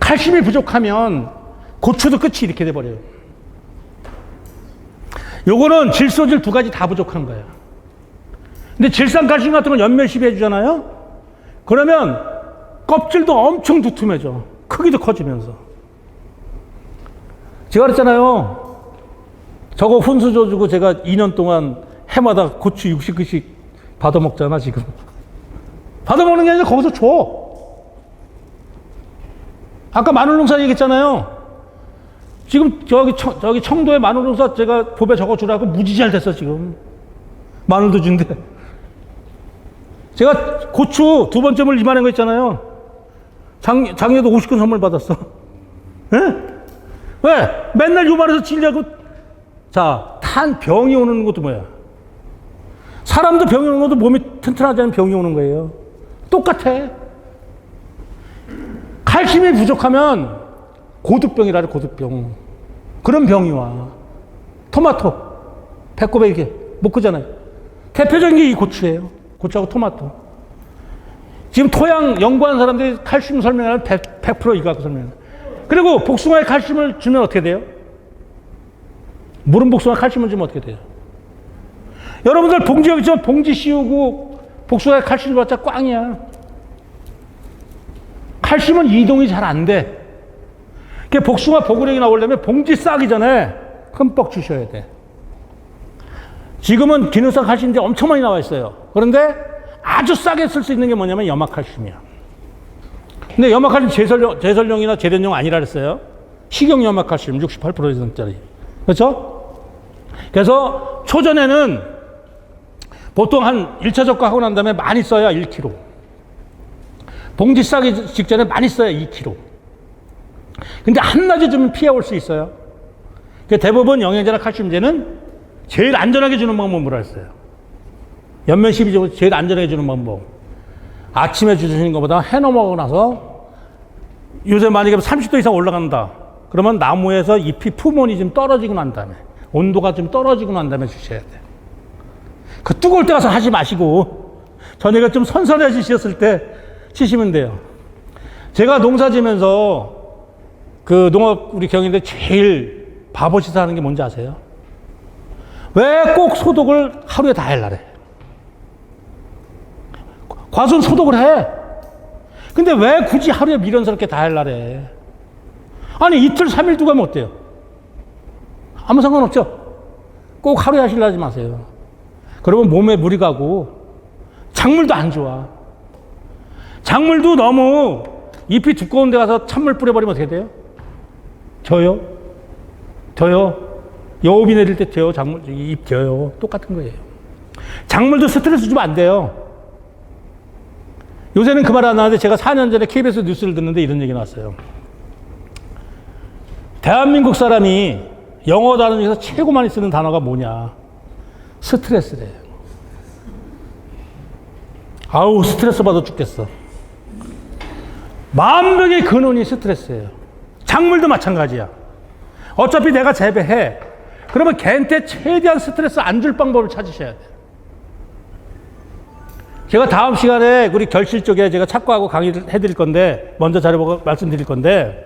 칼슘이 부족하면 고추도 끝이 이렇게 돼버려요. 요거는 질소질 두 가지 다 부족한 거야. 근데 질산칼슘 같은 건 연몇십이 해주잖아요? 그러면 껍질도 엄청 두툼해져. 크기도 커지면서. 제가 그랬잖아요. 저거 훈수 줘주고 제가 2년 동안 해마다 고추 60그씩 받아먹잖아, 지금. 받아먹는 게 아니라 거기서 줘. 아까 마늘농사 얘기했잖아요. 지금 저기 청도에 마늘농사 제가 법에 적어주라고 무지 잘 됐어, 지금. 마늘도 준대. 제가 고추 두 번째 물 이만한 거 있잖아요. 작년에도 50근 선물 받았어. 예? 왜? 맨날 요만해서 치려고. 자, 병이 오는 것도 뭐야? 사람도 병이 오는 것도 몸이 튼튼하지 않으면 병이 오는 거예요. 똑같아. 칼슘이 부족하면 고두병이라 그래, 고두병. 그런 병이 와. 토마토. 배꼽에 이렇게 못 크잖아요. 대표적인 게 이 고추예요. 고추하고 토마토. 지금 토양 연구한 사람들이 칼슘 설명하는 100% 이거 갖고 설명해요. 그리고 복숭아에 칼슘을 주면 어떻게 돼요? 물은 복숭아 칼슘을 주면 어떻게 돼요? 여러분들 봉지 여기 있지만 봉지 씌우고 복숭아에 칼슘 줘봤자 꽝이야. 칼슘은 이동이 잘 안 돼. 그러니까 복숭아 보글형이 나오려면 봉지 싸기 전에 흠뻑 주셔야 돼. 지금은 기능성 칼슘제 엄청 많이 나와 있어요. 그런데 아주 싸게 쓸 수 있는 게 뭐냐면 염화칼슘이야. 근데 염화칼슘 제설용이나 제련용 아니라 그랬어요. 식용 염화칼슘 68%짜리. 그렇죠? 그래서 초전에는 보통 한 1차 적과하고 난 다음에 많이 써야 1kg. 봉지 싸기 직전에 많이 써야 2kg. 근데 한낮에 좀 피해올 수 있어요. 대부분 영양제나 칼슘제는 제일 안전하게 주는 방법은 뭐라 했어요? 연면 12조 제일 안전하게 주는 방법. 아침에 주시는 것보다 해 넘어가고 나서 요새 만약에 30도 이상 올라간다. 그러면 나무에서 잎이 표면이 좀 떨어지고 난 다음에 온도가 좀 떨어지고 난 다음에 주셔야 돼요. 그 뜨거울 때 가서 하지 마시고 저녁에 좀 선선해지셨을 때 치시면 돼요. 제가 농사 지면서 그 농업 우리 경인데 제일 바보짓을 하는 게 뭔지 아세요? 왜 꼭 소독을 하루에 다 하려래? 과수는 소독을 해. 근데 왜 굳이 하루에 미련스럽게 다 하려래? 아니 이틀 3일 두고 하면 어때요? 아무 상관없죠? 꼭 하루에 하시려 하지 마세요. 그러면 몸에 무리 가고 작물도 안 좋아. 작물도 너무 잎이 두꺼운 데 가서 찬물 뿌려버리면 어떻게 돼요? 져요. 여우비 내릴 때 져요. 작물, 잎 져요. 똑같은 거예요. 작물도 스트레스 주면 안 돼요. 요새는 그 말 안 하는데 제가 4년 전에 KBS 뉴스를 듣는데 이런 얘기 나왔어요. 대한민국 사람이 영어 단어 중에서 최고 많이 쓰는 단어가 뭐냐? 스트레스래요. 아우, 스트레스 받아 죽겠어. 만병의 근원이 스트레스예요. 작물도 마찬가지야. 어차피 내가 재배해. 그러면 걔한테 최대한 스트레스 안 줄 방법을 찾으셔야 돼요. 제가 다음 시간에 우리 결실 쪽에 제가 착과하고 강의를 해드릴 건데, 먼저 자료 보고 말씀드릴 건데,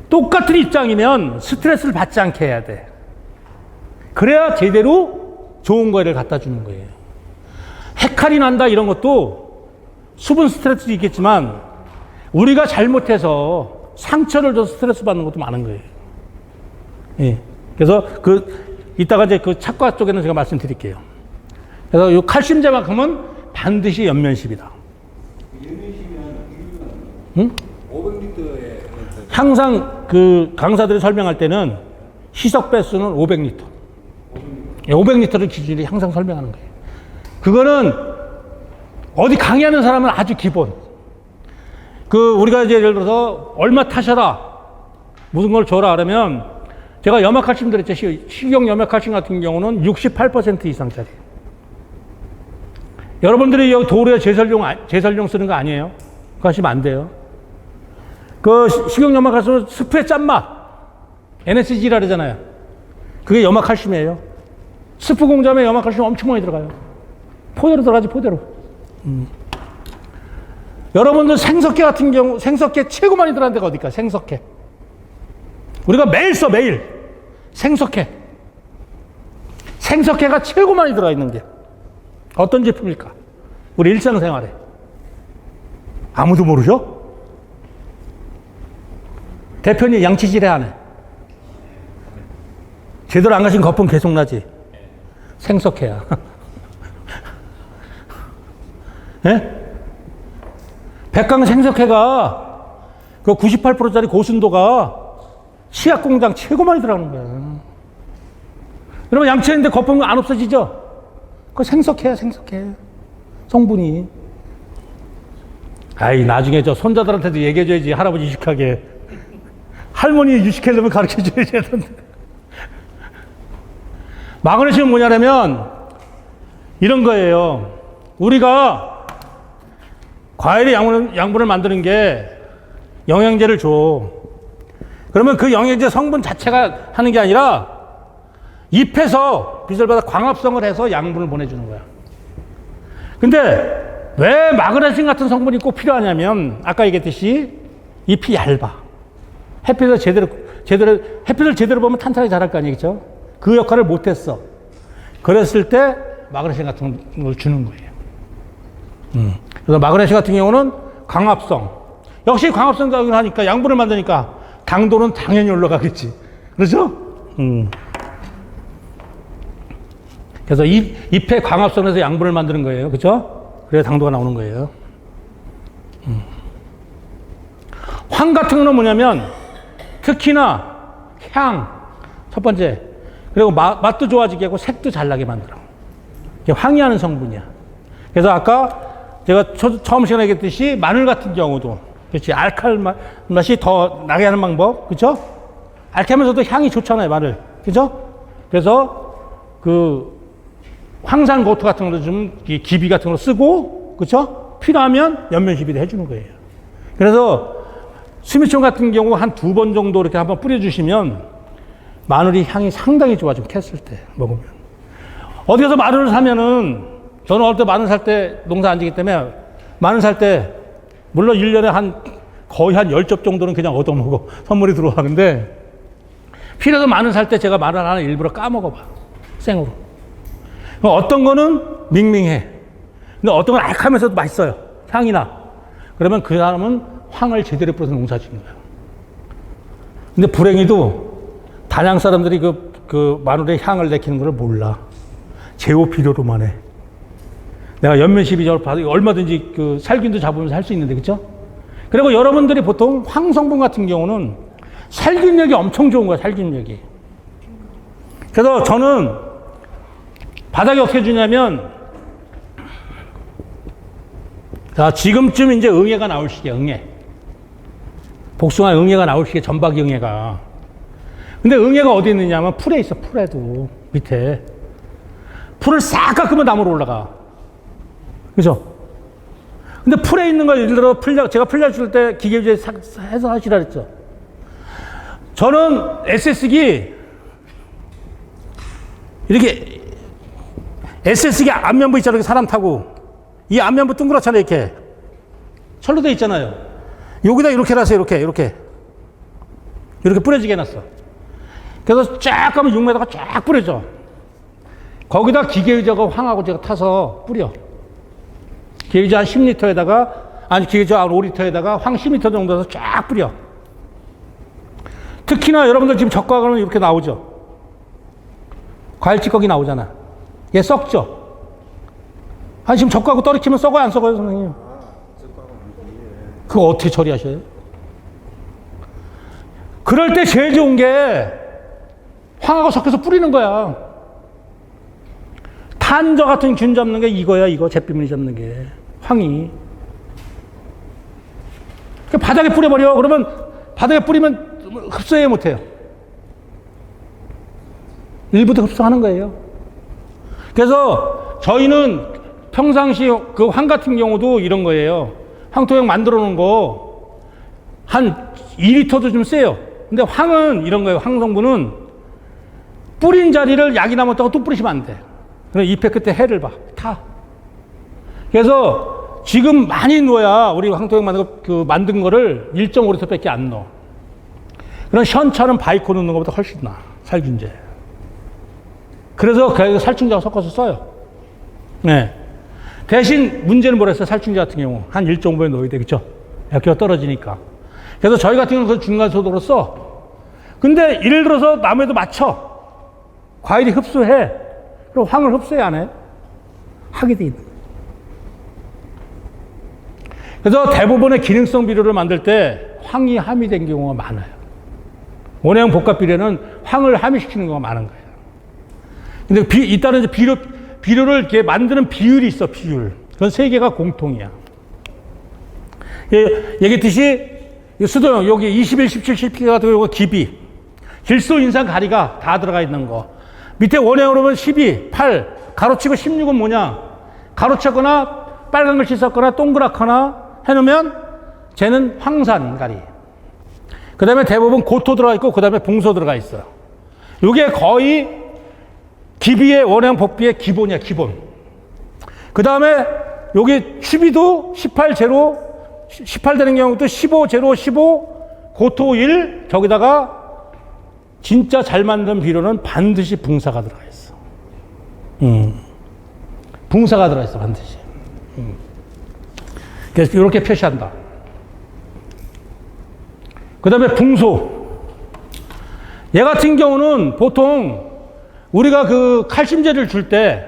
똑같은 입장이면 스트레스를 받지 않게 해야 돼. 그래야 제대로 좋은 거를 갖다 주는 거예요. 해칼이 난다 이런 것도 수분 스트레스도 있겠지만 우리가 잘못해서 상처를 줘서 스트레스 받는 것도 많은 거예요. 예. 그래서 이따가 이제 그 착과 쪽에는 제가 말씀드릴게요. 그래서 이 칼슘제만큼은 반드시 연면십이다. 연면십이면 응? 500리터에 항상 그 강사들이 설명할 때는 희석 배수는 500리터. 500리터를 기준으로 항상 설명하는 거예요. 그거는 어디 강의하는 사람은 아주 기본. 우리가 이제 예를 들어서 얼마 타셔라. 무슨 걸 줘라 그러면 제가 염화칼슘 들었죠. 식용 염화칼슘 같은 경우는 68% 이상짜리. 여러분들이 여기 도로에 제설용 쓰는 거 아니에요? 그거 하시면 안 돼요. 식용 염화칼슘은 스프의 짠맛. NSG라 그러잖아요. 그게 염화칼슘이에요. 스프 공장에 염화칼슘 엄청 많이 들어가요. 포대로 들어가지, 포대로. 여러분들 생석회 같은 경우, 생석회 최고 많이 들어가는 데가 어딜까? 생석회. 우리가 매일 써, 매일. 생석회. 생석회가 최고 많이 들어가 있는 게 어떤 제품일까? 우리 일상생활에. 아무도 모르죠? 대표님 양치질해 안 해? 제대로 안 가신 거품 계속 나지? 생석회야. 예? 백강 생석회가 그 98%짜리 고순도가 치약 공장 최고 많이 들어가는 거야. 여러분 양치했는데 거품 안 없어지죠? 그거 생석회야, 생석회. 성분이. 아이, 나중에 저 손자들한테도 얘기해줘야지. 할아버지 유식하게. 할머니 유식하려면 가르쳐줘야지. 마그네슘은 뭐냐면 이런 거예요. 우리가 과일의 양분을 만드는 게 영양제를 줘. 그러면 그 영양제 성분 자체가 하는 게 아니라 잎에서 빛을 받아 광합성을 해서 양분을 보내주는 거야. 근데 왜 마그네슘 같은 성분이 꼭 필요하냐면 아까 얘기했듯이 잎이 얇아. 햇빛을 제대로 보면 탄탄하게 자랄 거 아니겠죠? 그 역할을 못했어. 그랬을 때 마그네슘 같은 걸 주는 거예요. 그래서 마그네슘 같은 경우는 광합성. 역시 광합성 작용을 하니까 양분을 만드니까 당도는 당연히 올라가겠지. 그렇죠? 그래서 잎의 광합성에서 양분을 만드는 거예요. 그렇죠? 그래야 당도가 나오는 거예요. 황 같은 거는 뭐냐면 특히나 향, 첫 번째. 그리고 맛도 좋아지게 하고 색도 잘 나게 만들어. 이게 황이하는 성분이야. 그래서 아까 제가 처음 시간에 얘기했듯이 마늘 같은 경우도 그렇지. 알칼 맛이 더 나게 하는 방법. 그렇죠? 알칼면서도 향이 좋잖아요, 마늘. 그렇죠? 그래서 그 황산 고토 같은 거도 좀 기비 같은 거 쓰고 그렇죠? 필요하면 연면 시비도 해주는 거예요. 그래서 수미총 같은 경우 한 2번 정도 이렇게 한번 뿌려주시면 마늘이 향이 상당히 좋아지고 캤을 때 먹으면. 어디 가서 마늘을 사면은 저는 어릴 때 마늘 살 때 농사 안 지기 때문에 마늘 살 때 물론 1년에 거의 한 10접 정도는 그냥 얻어먹어. 선물이 들어가는데 필요해서 마늘 살 때 제가 마늘 하나 일부러 까먹어봐. 생으로. 어떤 거는 밍밍해. 근데 어떤 건 알칼면서도 맛있어요. 향이나. 그러면 그 사람은 황을 제대로 뿌려서 농사 짓는 거예요. 근데 불행히도 단양 사람들이 그 마늘의 향을 내키는 걸 몰라. 제호 필요로만 해. 내가 연면 시비적으로 봐도 얼마든지 그 살균도 잡으면서 할 수 있는데, 그쵸? 그리고 여러분들이 보통 황성분 같은 경우는 살균력이 엄청 좋은 거야, 살균력이. 그래서 저는 바닥에 어떻게 해주냐면, 자, 지금쯤 이제 응애가 나올 시기야, 응애. 복숭아 응애가 나올 시기에 전박이 응애가. 근데 응애가 어디 있느냐면 풀에 있어, 풀에도. 밑에. 풀을 싹 깎으면 나무로 올라가. 그죠? 근데 풀에 있는 걸 예를 들어 제가 풀려 줄 때 기계주에 해서 하시라 그랬죠. 저는 SS기 이렇게 SS기 안면부 있잖아요. 이렇게 사람 타고 이 안면부 둥그렇잖아요. 이렇게 철로 돼 있잖아요. 여기다 이렇게 놨어요. 이렇게 뿌려지게 해놨어. 그래서 쫙 가면 6m가 쫙 뿌려져. 거기다 기계의자가 황하고 제가 타서 뿌려. 기계의자 한 10리터에다가, 아니, 기계의자 한 5리터에다가 황 10리터 정도 해서 쫙 뿌려. 특히나 여러분들 지금 젓가락은 이렇게 나오죠? 과일 찌꺼기 나오잖아. 얘 썩죠? 아니, 지금 젓가락 떨어뜨리면 썩어요, 안 썩어요, 선생님? 그거 어떻게 처리하셔요? 그럴 때 제일 좋은 게 황하고 섞여서 뿌리는 거야. 탄저 같은 균 잡는 게 이거야, 이거. 잿비무늬 잡는 게. 황이. 바닥에 뿌려버려. 그러면 바닥에 뿌리면 흡수해 못해요. 일부도 흡수하는 거예요. 그래서 저희는 평상시 그 황 같은 경우도 이런 거예요. 황토형 만들어 놓은 거 한 2리터도 좀 세요. 근데 황은 이런 거예요. 황성분은 뿌린 자리를 약이 남았다고 또 뿌리시면 안 돼. 그럼 잎의 끝에 해를 봐. 타. 그래서 지금 많이 넣어야 우리 황토형 만든 거를 1.5리터밖에 안 넣어. 그런 현찰은 바이코 넣는 것보다 훨씬 나아. 살균제. 그래서 그 살충제하고 섞어서 써요. 네. 대신 문제는 뭐랬어요? 살충제 같은 경우. 한 1.5배 넣어야 되겠죠? 약효가 떨어지니까. 그래서 저희 같은 경우는 중간소독으로 써. 근데 예를 들어서 나무에도 맞춰. 과일이 흡수해. 그럼 황을 흡수해, 안 해? 하게 돼 있는 거예요. 그래서 대부분의 기능성 비료를 만들 때 황이 함유된 경우가 많아요. 원형 복합 비료는 황을 함유시키는 경우가 많은 거예요. 근데 이따는 이제 비료를 이렇게 만드는 비율이 있어, 비율. 그건 세계가 공통이야. 얘기했듯이 수도형, 여기 21, 17, 18 같은 경우 기비, 질소, 인산, 가리가 다 들어가 있는 거. 밑에 원형으로 보면 12, 8, 가로치고 16은 뭐냐? 가로쳤거나 빨간 글씨 썼거나 동그랗거나 해놓으면 쟤는 황산가리. 그 다음에 대부분 고토 들어가 있고 그 다음에 봉소 들어가 있어요. 이게 거의 기비의 원형 복비의 기본이야, 기본. 그 다음에 여기 추비도 18 제로, 18 되는 경우도 15 제로, 15 고토 1, 저기다가 진짜 잘 만든 비료는 반드시 붕사가 들어가 있어. 붕사가 들어가 있어, 반드시. 그래서 이렇게 표시한다. 그 다음에 붕소. 얘 같은 경우는 보통 우리가 그 칼슘제를 줄 때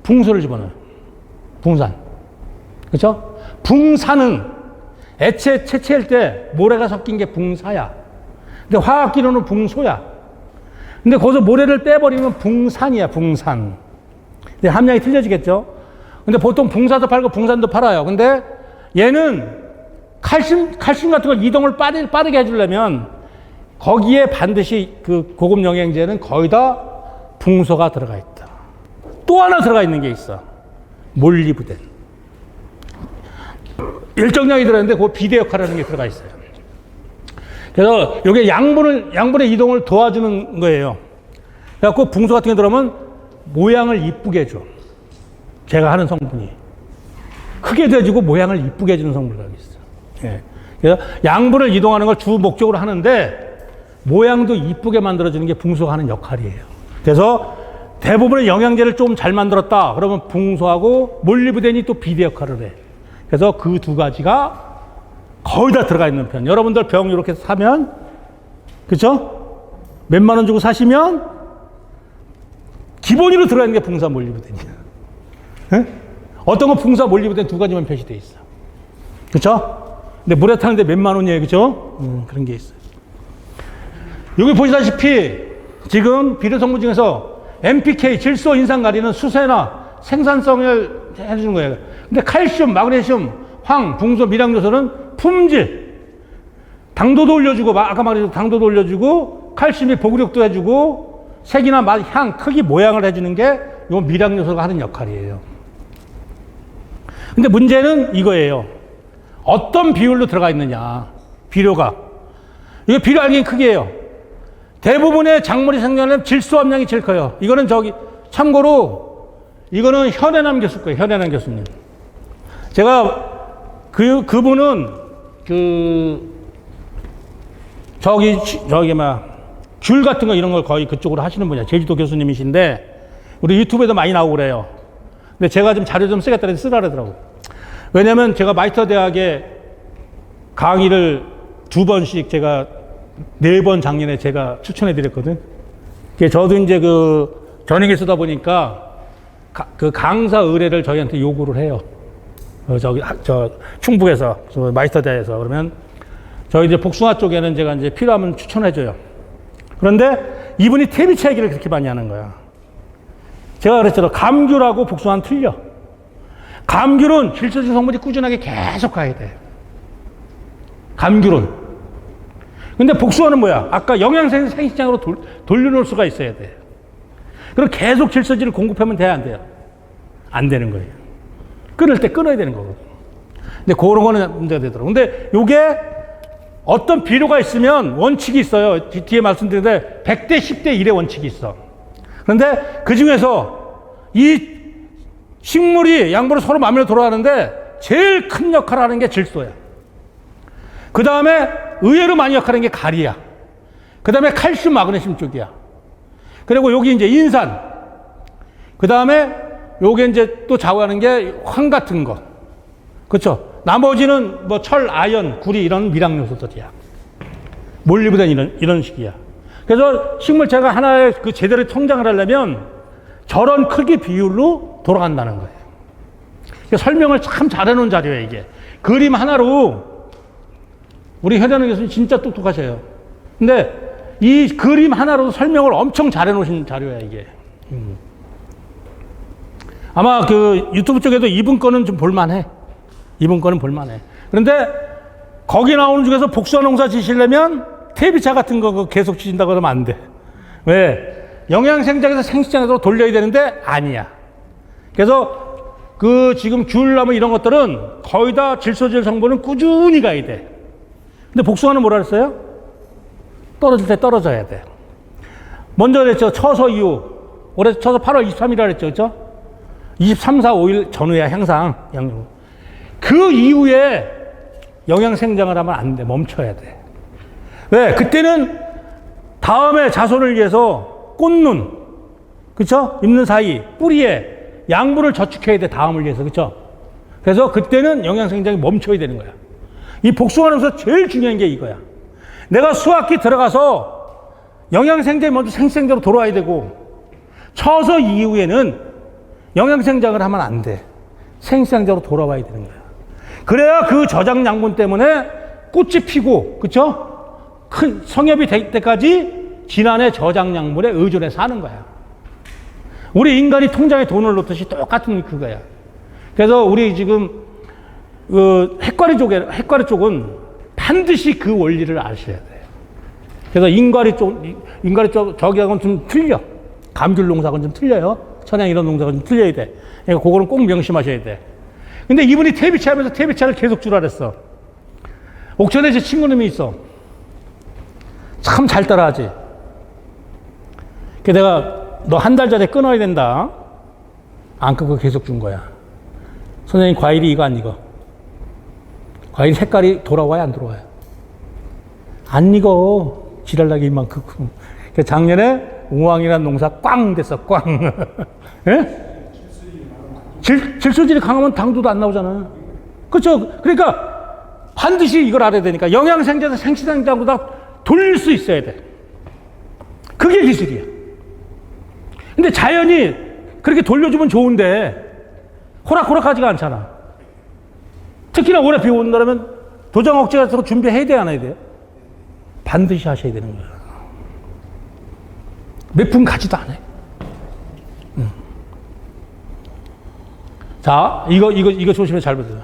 붕소를 집어넣어요. 붕산. 그렇죠? 붕산은 액체 채취할 때 모래가 섞인 게 붕사야. 근데 화학기로는 붕소야. 근데 거기서 모래를 빼버리면 붕산이야, 붕산. 근데 함량이 틀려지겠죠? 근데 보통 붕사도 팔고 붕산도 팔아요. 근데 얘는 칼슘 같은 걸 이동을 빠르게 해주려면 거기에 반드시 그 고급 영양제는 거의 다 붕소가 들어가 있다. 또 하나 들어가 있는 게 있어. 몰리브덴. 일정량이 들어있는데 그 비대 역할을 하는 게 들어가 있어요. 그래서 이게 양분의 이동을 도와주는 거예요. 그래갖고 붕소 같은 게 들어오면 모양을 이쁘게 해줘. 제가 하는 성분이. 크게 돼지고 모양을 이쁘게 해주는 성분이 있어요. 예. 그래서 양분을 이동하는 걸 주 목적으로 하는데 모양도 이쁘게 만들어주는 게 붕소가 하는 역할이에요. 그래서 대부분의 영양제를 좀 잘 만들었다. 그러면 붕소하고 몰리브덴이 또 비대 역할을 해. 그래서 그 두 가지가 거의 다 들어가 있는 편. 여러분들 병 이렇게 사면, 그쵸? 몇만 원 주고 사시면 기본으로 들어가 있는 게 붕사 몰리브덴이야. 예? 어떤 건 붕사 몰리브덴 두 가지만 표시되어 있어. 그쵸? 근데 물에 타는데 몇만 원이에요. 그쵸? 그런 게 있어요. 여기 보시다시피 지금 비료 성분 중에서 NPK, 질소 인상 가리는 수세나 생산성을 해주는 거예요. 근데 칼슘, 마그네슘, 황, 붕소, 미량 요소는 품질. 당도도 올려주고, 아까 말했던 당도도 올려주고, 칼슘이 보구력도 해주고, 색이나 맛, 향, 크기, 모양을 해주는 게 요 미량 요소가 하는 역할이에요. 근데 문제는 이거예요. 어떤 비율로 들어가 있느냐. 비료가. 이게 비료 알갱이 크기예요. 대부분의 작물이 생산하는 질소 함량이 제일 커요. 이거는 참고로, 이거는 현해남 교수 거예요. 현해남 교수님. 제가 그분은 귤 같은 거 이런 걸 거의 그쪽으로 하시는 분이야. 제주도 교수님이신데, 우리 유튜브에도 많이 나오고 그래요. 근데 제가 좀 자료 좀 쓰겠다고 쓰라 그러더라고. 왜냐면 제가 마이스터 대학에 강의를 2번씩 제가 4번 작년에 제가 추천해 드렸거든. 저도 이제 전형에 쓰다 보니까 그 강사 의뢰를 저희한테 요구를 해요. 충북에서, 마이스터 대학에서. 그러면 저희 이제 복숭아 쪽에는 제가 이제 필요하면 추천해줘요. 그런데 이분이 태비차 얘기를 그렇게 많이 하는 거야. 제가 그랬잖아. 감귤하고 복숭아는 틀려. 감귤은 질소질 성분이 꾸준하게 계속 가야 돼. 감귤은. 근데 복숭아는 뭐야? 아까 영양생 생식장으로 돌려놓을 수가 있어야 돼. 그럼 계속 질소질을 공급하면 돼야 안 돼요? 안 되는 거예요. 끊을 때 끊어야 되는 거거든. 근데 그런 거는 문제가 되더라고. 근데 요게 어떤 비료가 있으면 원칙이 있어요. 뒤에 말씀드렸는데 100대 10대 1의 원칙이 있어. 그런데 그 중에서 이 식물이 양분을 서로 마음대로 돌아가는데 제일 큰 역할을 하는 게 질소야. 그 다음에 의외로 많이 역할하는 게 가리야. 그 다음에 칼슘, 마그네슘 쪽이야. 그리고 여기 이제 인산. 그 다음에 요게 이제 또 좌우하는 게 황 같은 거. 그렇죠? 나머지는 뭐 철, 아연, 구리 이런 미량 요소들이야. 몰리브덴 이런 식이야. 그래서 식물체가 하나의 제대로 성장을 하려면 저런 크기 비율로 돌아간다는 거예요. 그러니까 설명을 참 잘해놓은 자료예요, 이게. 그림 하나로 우리 현현우 교수님 진짜 똑똑하셔요. 근데 이 그림 하나로 설명을 엄청 잘해놓으신 자료야, 이게. 아마 유튜브 쪽에도 이분 거는 좀 볼만해. 이분 거는 볼만해. 그런데 거기 나오는 중에서 복숭아 농사 지시려면 태비차 같은 거 계속 지신다고 그러면 안 돼. 왜? 영양생장에서 생식장으로 돌려야 되는데 아니야. 그래서 지금 귤나무 이런 것들은 거의 다 질소질 성분은 꾸준히 가야 돼. 근데 복숭아는 뭐라 그랬어요? 떨어질 때 떨어져야 돼. 먼저 그랬죠. 처서 이후 올해 쳐서 8월 23일이라 그랬죠. 그죠? 23, 4, 5일 전후야, 항상. 그 이후에 영양생장을 하면 안 돼. 멈춰야 돼. 왜? 그때는 다음에 자손을 위해서 꽃눈, 그쵸? 잎는 사이, 뿌리에 양분을 저축해야 돼. 다음을 위해서. 그쵸? 그래서 그때는 영양생장이 멈춰야 되는 거야. 이 복숭아하면서 제일 중요한 게 이거야. 내가 수확기 들어가서 영양생장이 먼저 생생장으로 돌아와야 되고, 쳐서 이후에는 영양생장을 하면 안 돼. 생생장으로 돌아와야 되는 거야. 그래야 그 저장 양분 때문에 꽃이 피고, 그쵸? 큰 성엽이 될 때까지 지난해 저장 양분에 의존해서 사는 거야. 우리 인간이 통장에 돈을 넣듯이 똑같은 그거야. 그래서 우리 지금 그 핵과리 쪽은 반드시 그 원리를 아셔야 돼요. 그래서 인과리 쪽 저기하고는 좀 틀려. 감귤 농사하고는 좀 틀려요. 천양 이런 농사가 좀 틀려야 돼. 그러니까 그거는 꼭 명심하셔야 돼. 근데 이분이 퇴비채 하면서 퇴비채를 계속 주라 그랬어. 옥천에 제 친구놈이 있어. 참 잘 따라하지. 그래서 내가 너 한 달 전에 끊어야 된다. 안 끊고 계속 준 거야. 선생님 과일이 이거 안 익어. 과일 색깔이 돌아와야 안 돌아와요? 안 익어. 지랄나게 이만큼. 작년에 우왕이라는 농사 꽝 됐어. 꽝. 예? 질소질이 강하면 당도도 안 나오잖아. 그렇죠? 그러니까 반드시 이걸 알아야 되니까 영양생장에서 생시생장보다 돌릴 수 있어야 돼. 그게 기술이야. 근데 자연이 그렇게 돌려주면 좋은데 호락호락하지가 않잖아. 특히나 올해 비 온다면 도장 억제 같은 거 준비해야 돼, 안 해야 돼요? 반드시 하셔야 되는 거야. 몇 분 가지도 않아요. 자, 이거 조심해 잘 보세요.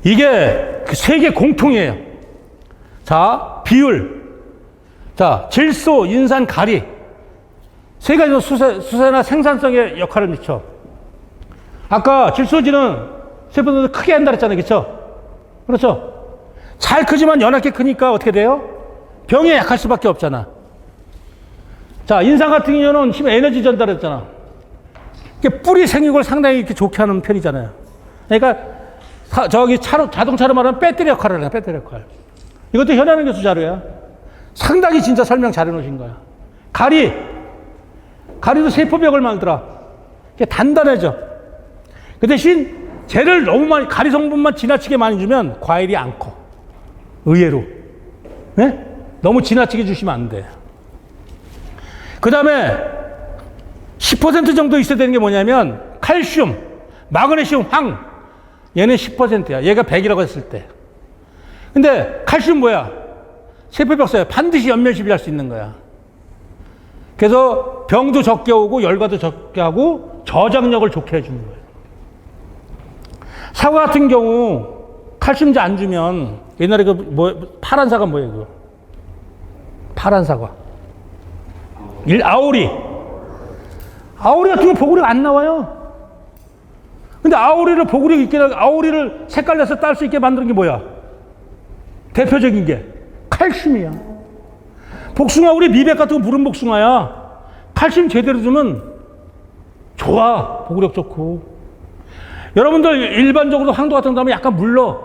이게 그 세계 공통이에요. 자, 비율. 자, 질소, 인산, 가리. 세 가지로 수세나 생산성에 역할을 미쳐. 아까 질소지는 세포들도 크게 한다 그랬잖아요. 그렇죠? 그렇죠? 잘 크지만 연하게 크니까 어떻게 돼요? 병에 약할 수밖에 없잖아. 자, 인산 같은 경우는 힘 에너지 전달했잖아. 뿌리 생육을 상당히 이렇게 좋게 하는 편이잖아요. 그러니까 저기 자동차로 말하면 배터리 역할을 해요. 배터리 역할. 이것도 현안의 교수 자료야. 상당히 진짜 설명 잘 해놓으신 거야. 가리도 세포벽을 만들어. 이게 단단해져. 그 대신 쟤를 너무 많이, 가리 성분만 지나치게 많이 주면 과일이 안 커. 의외로. 네? 너무 지나치게 주시면 안 돼. 그 다음에 10% 정도 있어야 되는 게 뭐냐면 칼슘, 마그네슘, 황. 얘는 10%야. 얘가 100이라고 했을 때. 근데 칼슘 뭐야? 세포벽사야. 반드시 연면시비할 수 있는 거야. 그래서 병도 적게 오고 열과도 적게 하고 저장력을 좋게 해주는 거예요. 사과 같은 경우 칼슘제 안 주면 옛날에 파란 사과 뭐예요? 그거? 파란 사과. 아오리 같은 거 보구리가 안 나와요. 근데 아오리를 보구리 있게, 아오리를 색깔 내서 딸 수 있게 만드는 게 뭐야? 대표적인 게 칼슘이야. 복숭아, 우리 미백 같은 거 무른 복숭아야. 칼슘 제대로 주면 좋아. 보구력 좋고. 여러분들 일반적으로 황도 같은 거 하면 약간 물러.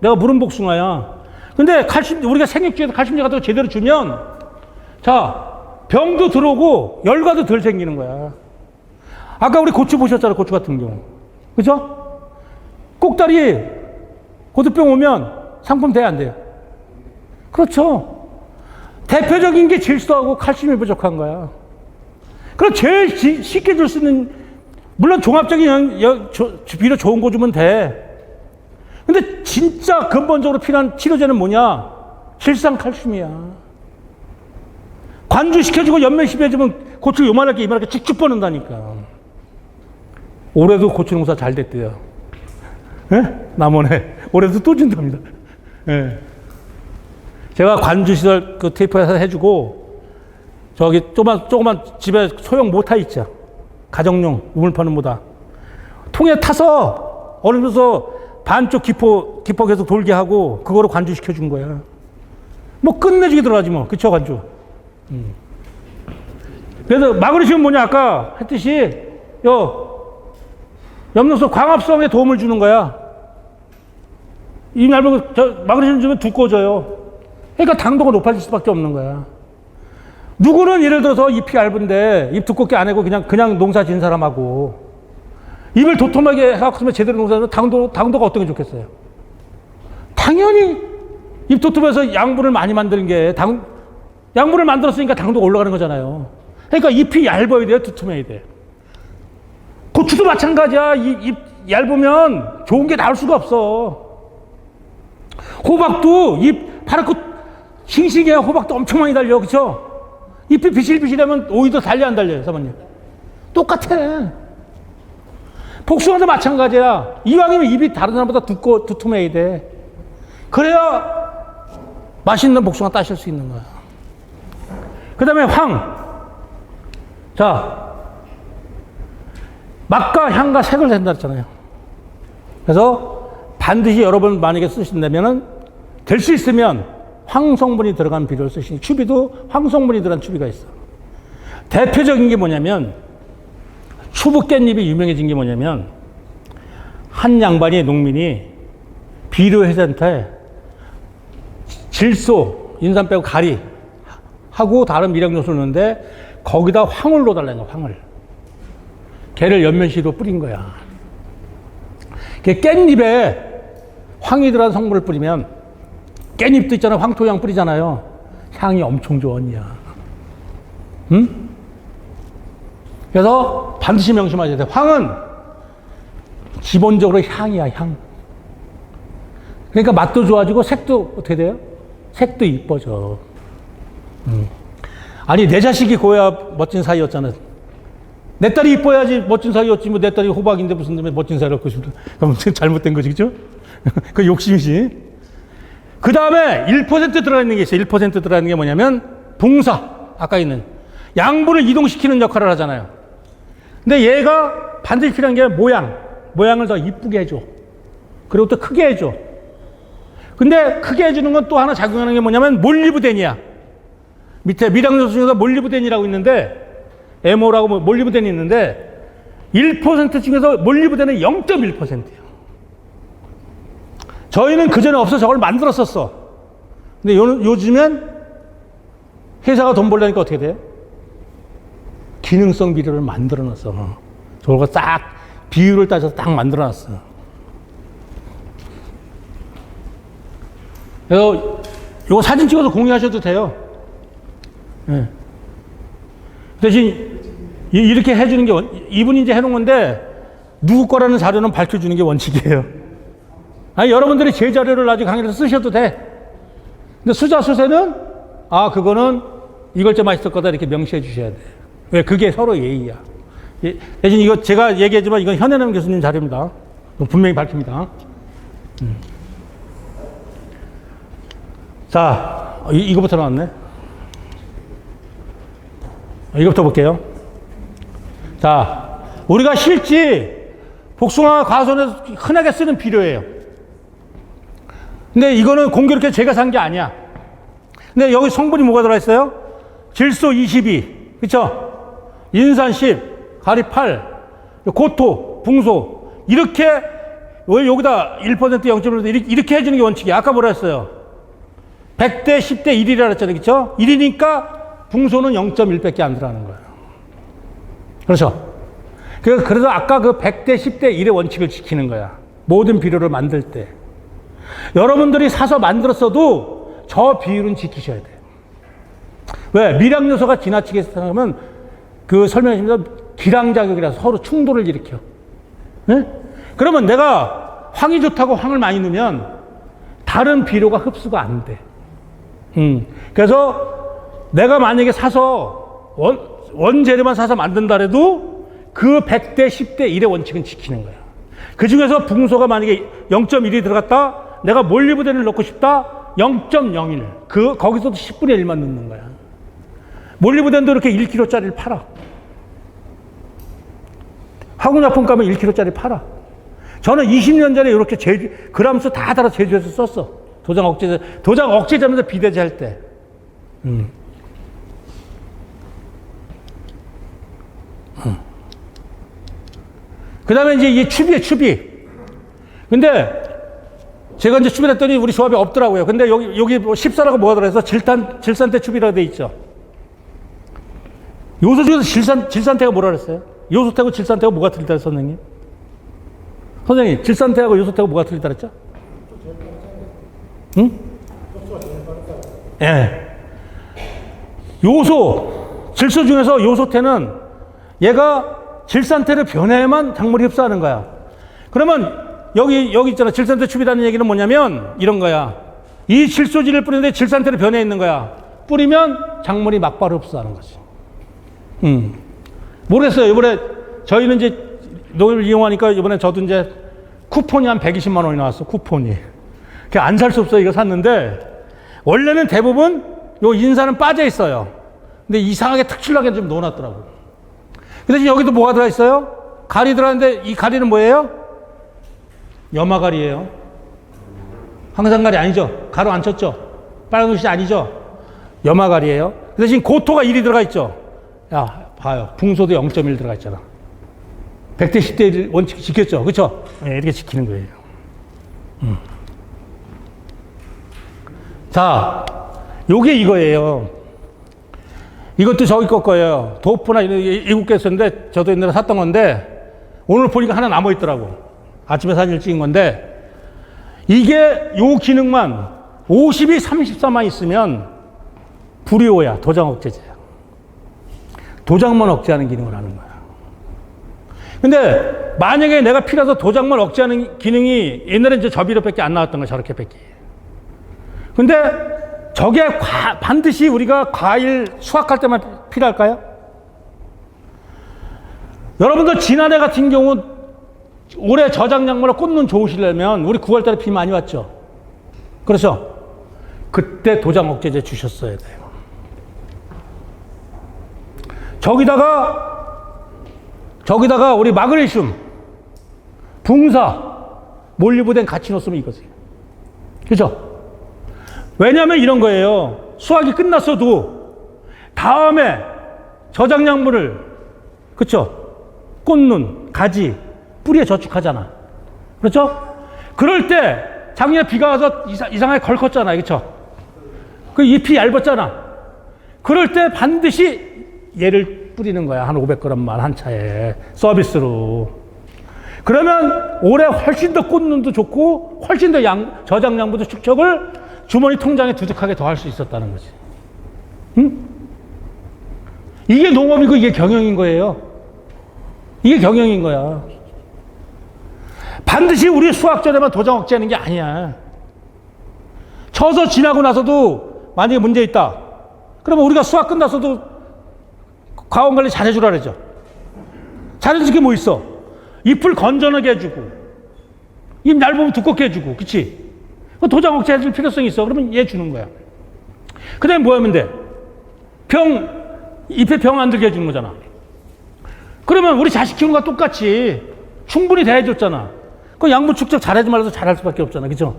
내가 무른 복숭아야. 근데 칼슘, 우리가 생육주에서 칼슘제 같은 거 제대로 주면, 자, 병도 들어오고 열과도 덜 생기는 거야. 아까 우리 고추 보셨잖아. 고추 같은 경우. 그죠? 꼭다리 고두병 오면 상품 돼야 안 돼요? 그렇죠. 대표적인 게 질소하고 칼슘이 부족한 거야. 그럼 제일 쉽게 줄 수 있는, 물론 종합적인 비료 좋은 거 주면 돼. 근데 진짜 근본적으로 필요한 치료제는 뭐냐? 질산칼슘이야. 관주시켜주고 연면시비해주면 고추 요만하게 쭉쭉 뻗는다니까. 올해도 고추 농사 잘 됐대요. 예? 남원에. 올해도 또 준답니다. 예. 제가 관주시설 그 테이프에서 해주고, 저기 조그만 집에 소형 모타 있죠. 가정용 우물 파는 모다. 통에 타서 얼음에서 반쪽 기포 계속 돌게 하고, 그거로 관주시켜 준 거야. 뭐 끝내주게 들어가지 뭐. 그쵸, 관주? 그래서 마그네슘은 뭐냐, 아까 했듯이, 엽록소 광합성에 도움을 주는 거야. 이 얇은 마그네슘 주면 두꺼워져요. 그러니까 당도가 높아질 수밖에 없는 거야. 누구는 예를 들어서 잎이 얇은데 잎 두껍게 안 하고 그냥 농사 지은 사람하고 잎을 도톰하게 해갖고 제대로 농사하면 당도가 어떤 게 좋겠어요? 당연히 잎 도톰해서 양분을 많이 만드는 게 양분을 만들었으니까 당도가 올라가는 거잖아요. 그러니까 잎이 얇아야 돼요, 두툼해야 돼. 고추도 마찬가지야. 잎 얇으면 좋은 게 나올 수가 없어. 호박도 잎 파랗고 싱싱해야 호박도 엄청 많이 달려, 그렇죠? 잎이 비실비실하면 오이도 달려 안 달려요, 사모님? 똑같아. 복숭아도 마찬가지야. 이왕이면 잎이 다른 사람보다 두툼해야 돼. 그래야 맛있는 복숭아 따실 수 있는 거야. 그 다음에 자, 맛과 향과 색을 낸다 했잖아요. 그래서 반드시 여러분 만약에 쓰신다면은 될 수 있으면 황성분이 들어간 비료를 쓰시니, 추비도 황성분이 들어간 추비가 있어. 대표적인 게 뭐냐면, 추부 깻잎이 유명해진 게 뭐냐면, 한 양반이, 농민이 비료회센터에 질소, 인삼 빼고 가리 하고 다른 미량요소를 넣는데 거기다 황을 넣어달라는 거야, 황을. 걔를 연면시로 뿌린 거야. 깻잎에 황이 들어간 성분을 뿌리면, 깻잎도 있잖아, 황토향 뿌리잖아요. 향이 엄청 좋아, 언니야. 응? 그래서 반드시 명심하셔야 돼. 황은 기본적으로 향이야, 향. 그러니까 맛도 좋아지고 색도 어떻게 돼요? 색도 이뻐져. 아니, 내 자식이 고야 멋진 사이였잖아. 내 딸이 이뻐야지 멋진 사이였지, 뭐 내 딸이 호박인데 무슨 멋진 사이를 얻고 싶다. 그럼 잘못된 거지, 그죠? 그 욕심이지. 그 다음에 1% 들어있는 게 있어요. 1% 들어있는 게 뭐냐면, 붕사. 아까 있는. 양분을 이동시키는 역할을 하잖아요. 근데 얘가 반드시 필요한 게 모양을 더 이쁘게 해줘. 그리고 또 크게 해줘. 근데 크게 해주는 건 또 하나 작용하는 게 뭐냐면 몰리브덴이야. 밑에 미량요소 중에서 몰리브덴이라고 있는데, 에모라고 몰리브덴이 있는데 1% 중에서 몰리브덴은 0.1%예요. 저희는 그전에 없어서 저걸 만들었었어. 근데 요즘엔 회사가 돈 벌려니까 어떻게 돼요? 기능성 비료를 만들어 놨어. 저걸 싹 비율을 따져서 딱 만들어 놨어. 그래서 이거 사진 찍어서 공유하셔도 돼요. 네. 대신 이렇게 해주는 게, 이분이 이제 해놓은 건데 누구 거라는 자료는 밝혀주는 게 원칙이에요. 아니, 여러분들이 제 자료를 나중에 강의에서 쓰셔도 돼. 근데 수자수세는 그거는 이걸 좀 맛있을 거다 이렇게 명시해 주셔야 돼. 왜? 그게 서로 예의야. 대신 이거 제가 얘기했지만 이건 현혜남 교수님 자료입니다. 분명히 밝힙니다. 자, 이거부터 나왔네. 이거부터 볼게요. 자, 우리가 실지 복숭아 과수원에서 흔하게 쓰는 비료예요. 근데 이거는 공교롭게 제가 산 게 아니야. 근데 여기 성분이 뭐가 들어있어요? 질소 22, 그쵸? 인산 10, 가리 8, 고토, 붕소. 이렇게, 왜 여기다 1%, 0.1% 이렇게 해주는 게 원칙이야. 아까 뭐라 했어요? 100대 10대 1이라 그랬잖아요. 그쵸? 1이니까 붕소는 0.1밖에 안 들어가는 거예요. 그렇죠? 그래서 아까 그 100대 10대 1의 원칙을 지키는 거야. 모든 비료를 만들 때. 여러분들이 사서 만들었어도 저 비율은 지키셔야 돼요. 왜? 미량 요소가 지나치게 생각하면 그 설명하시면서 기량자격이라서 서로 충돌을 일으켜. 네? 그러면 내가 황이 좋다고 황을 많이 넣으면 다른 비료가 흡수가 안 돼. 그래서 내가 만약에 사서 원재료만 사서 만든다 해도 그 100대 10대 1의 원칙은 지키는 거야. 그 중에서 붕소가 만약에 0.1이 들어갔다, 내가 몰리브덴을 넣고 싶다, 0.01. 거기서도 10분의 1만 넣는 거야. 몰리브덴도 이렇게 1kg짜리를 팔아. 화공약품가면 1kg짜리 팔아. 저는 20년 전에 이렇게 그람수 다 달아 제조해서 썼어. 도장 억제자면서 비대지 할 때. 그 다음에 이제 이 추비에 추비. 근데 제가 이제 추비를 했더니 우리 조합에 없더라고요. 근데 여기 뭐 14라고 뭐가 들어서 질산태 추비라고 돼 있죠. 요소 중에서 질산태가 뭐라 그랬어요? 요소태하고 질산태가 뭐가 틀리다 그랬어요, 선생님? 선생님, 질산태하고 요소태가 뭐가 틀리다 그랬죠? 응? 예. 질소 중에서 요소태는 얘가 질산태를 변해야만 작물이 흡수하는 거야. 그러면 여기 있잖아. 질산태 추비라는 얘기는 뭐냐면 이런 거야. 이 질소질을 뿌리는데 질산태를 변해 있는 거야. 뿌리면 작물이 막바로 흡수하는 거지. 모르겠어요. 이번에 저희는 이제 농협을 이용하니까 이번에 저도 이제 쿠폰이 한 120만 원이 나왔어. 쿠폰이. 안 살 수 없어. 이거 샀는데 원래는 대부분 요 인산은 빠져 있어요. 근데 이상하게 특출나게 좀 넣어놨더라고. 근데 여기도 뭐가 들어있어요? 가리 들어갔는데 이 가리는 뭐예요? 염화가리예요. 항산가리 아니죠? 가루 안 쳤죠? 빨간 글씨 아니죠? 염화가리예요. 그 대신 고토가 1이 들어가 있죠? 야, 봐요. 붕소도 0.1 들어가 있잖아. 100대 10대 1 원칙 지켰죠? 그쵸? 네, 이렇게 지키는 거예요. 자, 요게 이거예요. 이것도 저기 거예요. 도프나 이국 개 썼는데 저도 옛날에 샀던 건데 오늘 보니까 하나 남아있더라고. 아침에 사진을 찍은 건데 이게 요 기능만 52, 34만 있으면 불이오야. 도장 억제제야. 도장만 억제하는 기능을 하는 거야. 근데 만약에 내가 피라서 도장만 억제하는 기능이 옛날에 이제 저비료밖에 안 나왔던 거야. 저렇게 밖에. 근데 저게 반드시 우리가 과일 수확할 때만 필요할까요? 여러분들 지난해 같은 경우 올해 저장작물을 꽂는 좋으시려면 우리 9월달에 비 많이 왔죠? 그렇죠? 그때 도장 억제제 주셨어야 돼요. 저기다가 우리 마그네슘, 붕사, 몰리브덴 같이 넣었으면 이거지. 그죠? 왜냐하면 이런 거예요. 수확이 끝났어도 다음에 저장작물을, 그쵸? 꽂는 가지, 뿌리에 저축하잖아. 그렇죠? 그럴 때 작년에 비가 와서 이상하게 걸컸잖아. 그쵸? 그 잎이 얇았잖아. 그럴 때 반드시 얘를 뿌리는 거야. 한 500g만 한 차에 서비스로. 그러면 올해 훨씬 더 꽂는도 좋고 훨씬 더 저장량보다 축적을 주머니 통장에 두둑하게 더 할 수 있었다는 거지. 응? 이게 농업이고 이게 경영인 거예요. 이게 경영인 거야. 반드시 우리 수확전에만 도장 억제하는 게 아니야. 쳐서 지나고 나서도 만약에 문제 있다. 그러면 우리가 수확 끝나서도 과원 관리 잘해주라 그러죠. 잘해줄 게 뭐 있어? 잎을 건전하게 해주고, 잎 얇으면 두껍게 해주고, 그치? 도장 억제해줄 필요성이 있어. 그러면 얘 주는 거야. 그 다음에 뭐 하면 돼? 잎에 병 안 들게 해주는 거잖아. 그러면 우리 자식 키우는 거랑 똑같이 충분히 대해줬잖아. 그 양분 축적 잘하지 말아서 잘할 수밖에 없잖아. 그죠?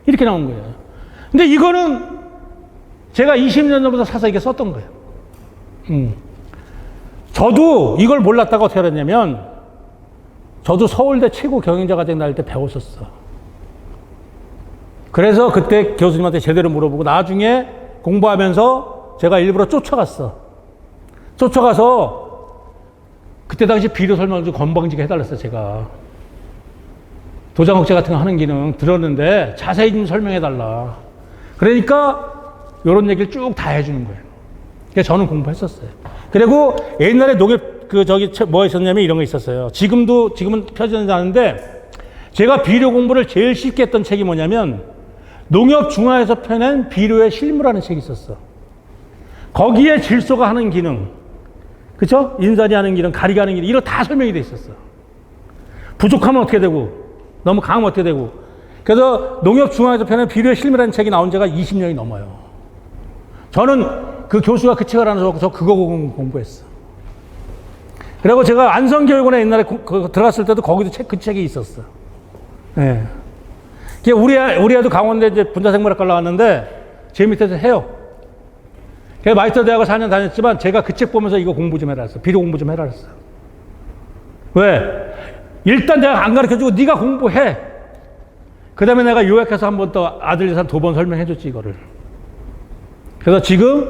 이렇게 나온 거예요. 근데 이거는 제가 20년 전부터 사서 이게 썼던 거예요. 저도 이걸 몰랐다가 어떻게 알았냐면, 저도 서울대 최고 경영자과정 다닐 때 배웠었어. 그래서 그때 교수님한테 제대로 물어보고 나중에 공부하면서 제가 일부러 쫓아갔어. 쫓아가서 그때 당시 비료 설명을 좀 건방지게 해달랬어. 제가 도장 억제 같은 거 하는 기능 들었는데 자세히 좀 설명해달라. 그러니까 이런 얘기를 쭉 다 해주는 거예요. 그래서 저는 공부했었어요. 그리고 옛날에 농협 뭐 있었냐면 이런 거 있었어요. 지금은 펴지지 않는데 제가 비료 공부를 제일 쉽게 했던 책이 뭐냐면 농협 중화에서 펴낸 비료의 실무라는 책이 있었어. 거기에 질소가 하는 기능, 그쵸? 인산이 하는 기능, 가리가 하는 기능, 이거 다 설명이 돼 있었어. 부족하면 어떻게 되고, 너무 강하면 어떻게 되고. 그래서 농협 중화에서 펴낸 비료의 실무라는 책이 나온 지가 20년이 넘어요. 저는 그 교수가 그 책을 하나 줘서 저 그거 공부했어. 그리고 제가 안성교육원에 옛날에 들어갔을 때도 거기도 그 책이 있었어. 예. 우리 애도 강원대 이제 분자생물학과 나왔는데 제 밑에서 해요. 걔 마이스터 대학을 4년 다녔지만 제가 그 책 보면서 이거 공부 좀 해라 했어. 비료 공부 좀 해라 했어. 왜? 일단 내가 안 가르쳐주고 네가 공부해. 그 다음에 내가 요약해서 한 번 더 아들 예산 2번 설명해줬지, 이거를. 그래서 지금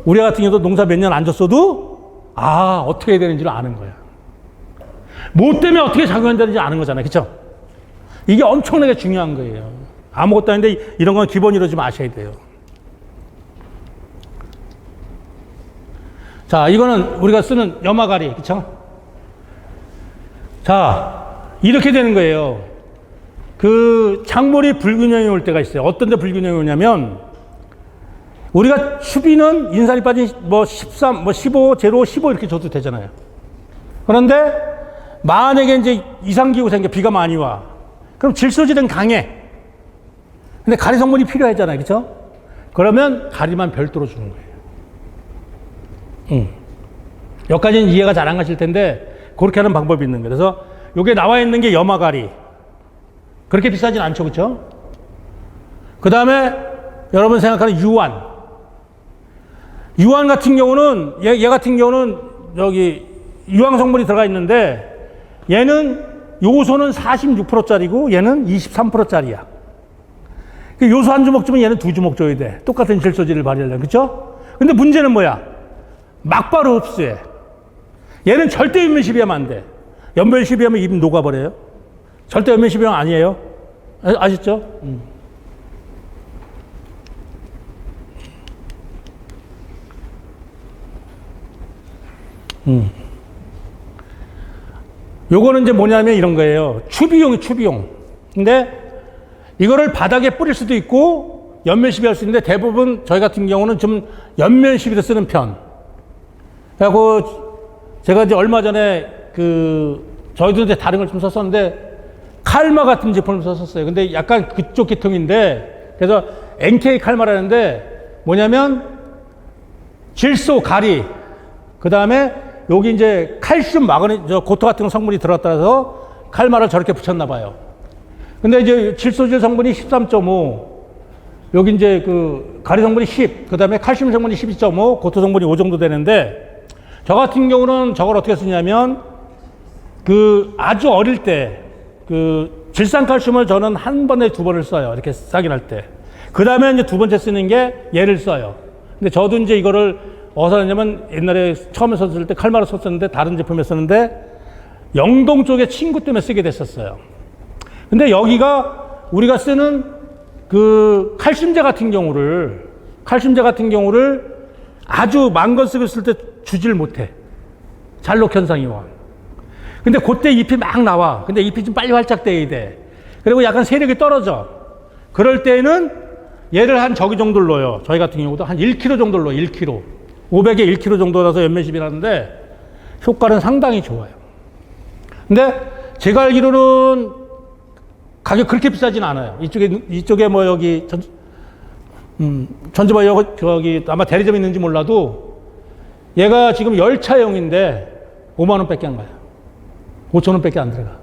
우리 같은 경우도 농사 몇 년 안 졌어도 어떻게 해야 되는지를 아는 거야. 뭐 때문에 어떻게 작용해야 되는지 아는 거잖아요. 그쵸? 이게 엄청나게 중요한 거예요. 아무것도 아닌데 이런 건 기본으로 좀 아셔야 돼요. 자, 이거는 우리가 쓰는 염화가리, 그쵸? 자, 이렇게 되는 거예요. 그 작물이 불균형이 올 때가 있어요. 어떤 데 불균형이 오냐면, 우리가 추비는 인산이 빠진 13, 15, 제로, 15 이렇게 줘도 되잖아요. 그런데 만약에 이제 이상기후 생겨, 비가 많이 와. 그럼 질소질은 강해. 근데 가리 성분이 필요하잖아요. 그쵸? 그러면 가리만 별도로 주는 거예요. 여기까지는 이해가 잘 안 가실 텐데, 그렇게 하는 방법이 있는 거예요. 그래서 여기에 나와 있는 게 염화가리. 그렇게 비싸진 않죠. 그쵸? 그 다음에 여러분 생각하는 유환. 유환 같은 경우는, 얘 같은 경우는 여기 유황 성분이 들어가 있는데, 얘는 요소는 46%짜리고 얘는 23%짜리야. 요소 한 주먹 주면 얘는 2주먹 줘야 돼. 똑같은 질소질을 발휘하려면. 그쵸? 근데 문제는 뭐야? 막바로 흡수해. 얘는 절대 연면시비하면 안 돼. 연면시비하면 입 녹아버려요. 절대 연면시비하면 아니에요. 아셨죠? 요거는 이제 뭐냐면 이런 거예요. 추비용이 추비용. 근데 이거를 바닥에 뿌릴 수도 있고 연면시비 할 수 있는데 대부분 저희 같은 경우는 좀 연면시비로 쓰는 편. 그래갖고 제가 이제 얼마 전에 저희도 이제 다른 걸 좀 썼었는데 칼마 같은 제품을 썼었어요. 근데 약간 그쪽 계통인데 그래서 NK 칼마라는데 뭐냐면 질소, 가리, 그 다음에 여기 이제 칼슘, 고토 같은 성분이 들어갔다 해서 칼마를 저렇게 붙였나 봐요. 근데 이제 질소질 성분이 13.5, 여기 이제 가리 성분이 10, 그 다음에 칼슘 성분이 12.5, 고토 성분이 5 정도 되는데, 저 같은 경우는 저걸 어떻게 쓰냐면, 아주 어릴 때, 질산칼슘을 저는 한 번에 2번을 써요. 이렇게 싹인할 때. 그 다음에 이제 2번째 쓰는 게 얘를 써요. 근데 저도 이제 이거를 어디서 했냐면 옛날에 처음에 썼을 때 칼마를 썼었는데 다른 제품에 썼는데 영동 쪽에 친구 때문에 쓰게 됐었어요. 근데 여기가 우리가 쓰는 칼슘제 같은 경우를 아주 만건 쓰고 있을 때 주질 못해. 잘록 현상이 와. 근데 그때 잎이 막 나와. 근데 잎이 좀 빨리 활착돼야 돼. 그리고 약간 세력이 떨어져. 그럴 때는 얘를 한 저기 정도를 넣어요. 저희 같은 경우도 한 1kg 정도를 넣어요. 1kg. 500에 1kg 정도 넣어서 연면시비를 하는데 효과는 상당히 좋아요. 근데 제가 알기로는 가격 그렇게 비싸진 않아요. 이쪽에 뭐 여기 전주바 저기 아마 대리점이 있는지 몰라도 얘가 지금 열차용인데 5만 원 밖에 안 가요. 5천 원 밖에 안 들어가.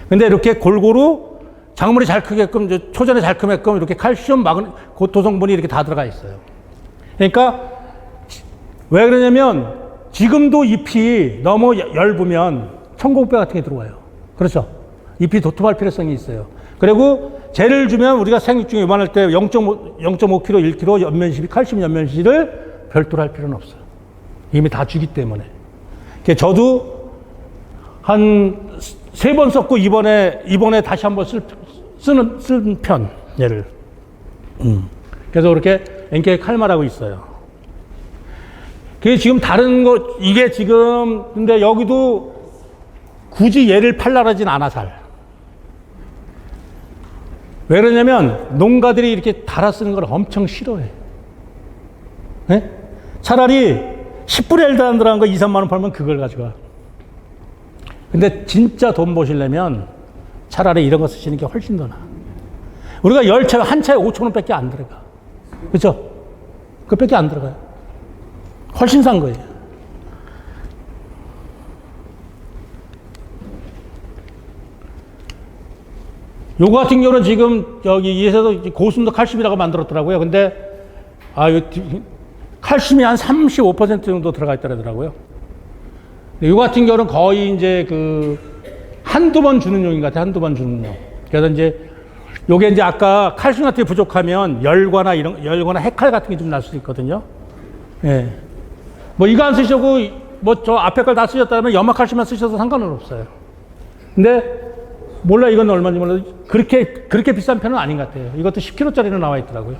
근데 이렇게 골고루 작물이 잘 크게끔, 초전에 잘 크게끔 이렇게 칼슘, 고토 성분이 이렇게 다 들어가 있어요. 그러니까 왜 그러냐면 지금도 잎이 너무 얇으면 천공배 같은 게 들어와요. 그렇죠? 잎이 도톰할 필요성이 있어요. 그리고 젤을 주면 우리가 생육 중에 요만할 때 0.5kg, 1kg 연면시비, 칼슘 연면시비를 별도로 할 필요는 없어요. 이미 다 주기 때문에. 저도 한 3번 썼고 이번에 다시 한번 쓰는 편, 얘를. 그래서 그렇게 NK 칼마라고 있어요. 그게 지금 다른 거, 이게 지금, 근데 여기도 굳이 얘를 팔라하진 않아, 잘. 왜 그러냐면, 농가들이 이렇게 달아 쓰는 걸 엄청 싫어해. 네? 차라리 10불에 1 들어간 거 2, 3만 원 팔면 그걸 가져가. 근데 진짜 돈 버시려면 차라리 이런 거 쓰시는 게 훨씬 더 나아. 우리가 열차가 한 차에 5천 원밖에 안 들어가. 그렇죠? 그밖에 안 들어가요. 훨씬 싼 거예요. 요거 같은 경우는 지금 여기 이에서도 고순도 칼슘이라고 만들었더라고요. 근데 칼슘이 한 35% 정도 들어가 있더라고요. 요 같은 경우는 거의 이제 한두 번 주는 용인 것 같아요. 한두 번 주는 용. 그래서 이제 요게 이제 아까 칼슘 같은 게 부족하면 열거나 해칼 같은 게 좀 날 수 있거든요. 예. 뭐 이거 안 쓰셔고 뭐 저 앞에 걸 다 쓰셨다면 염화칼슘만 쓰셔도 상관은 없어요. 근데 몰라 이건 얼마인지 몰라도 그렇게 비싼 편은 아닌 것 같아요. 이것도 10kg짜리로 나와 있더라고요.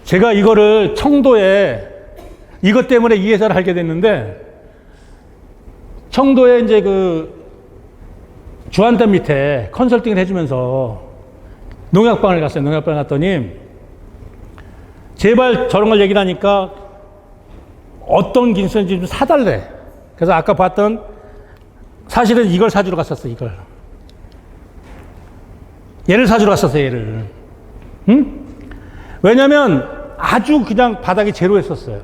제가 이거를 청도에 이것 때문에 이 회사를 알게 됐는데 청도에 이제 그 주한담 밑에 컨설팅을 해주면서 농약방을 갔어요. 농약방을 갔더니 제발 저런 걸 얘기를 하니까 어떤 기술인지 좀 사달래. 그래서 아까 봤던 사실은 이걸 사주러 갔었어. 이걸 얘를 사주러 갔었어요. 얘를. 응? 왜냐면 아주 그냥 바닥이 제로했었어요.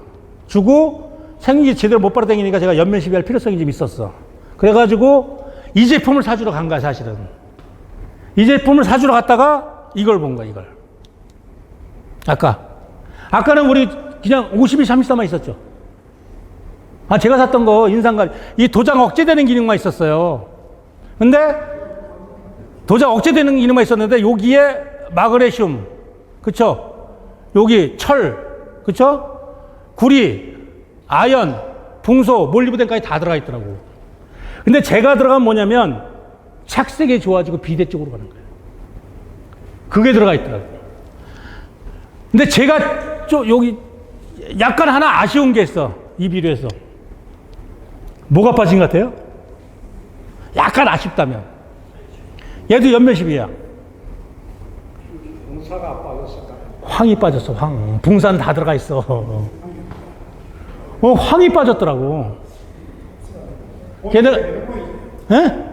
주고 생기 제대로 못 빨아당기니까 제가 연면 시비할 필요성이 좀 있었어. 그래가지고 이 제품을 사주러 간 거야, 사실은. 이 제품을 사주러 갔다가 이걸 본 거야, 이걸. 아까는 우리 그냥 52, 34만 있었죠. 제가 샀던 거 인상감, 이 도장 억제되는 기능만 있었어요. 근데 도장 억제되는 기능만 있었는데 여기에 마그네슘, 그쵸? 여기 철, 그쵸? 구리, 아연, 붕소, 몰리브덴까지 다 들어가 있더라고. 근데 제가 들어가면 뭐냐면 착색이 좋아지고 비대 쪽으로 가는 거예요. 그게 들어가 있더라고. 근데 제가 여기 약간 하나 아쉬운 게 있어. 이 비료에서. 뭐가 빠진 것 같아요? 약간 아쉽다면. 얘도 연면십이야. 붕사가 빠졌을까? 황이 빠졌어, 황. 붕산 다 들어가 있어. 황이 빠졌더라고. 걔들, 예?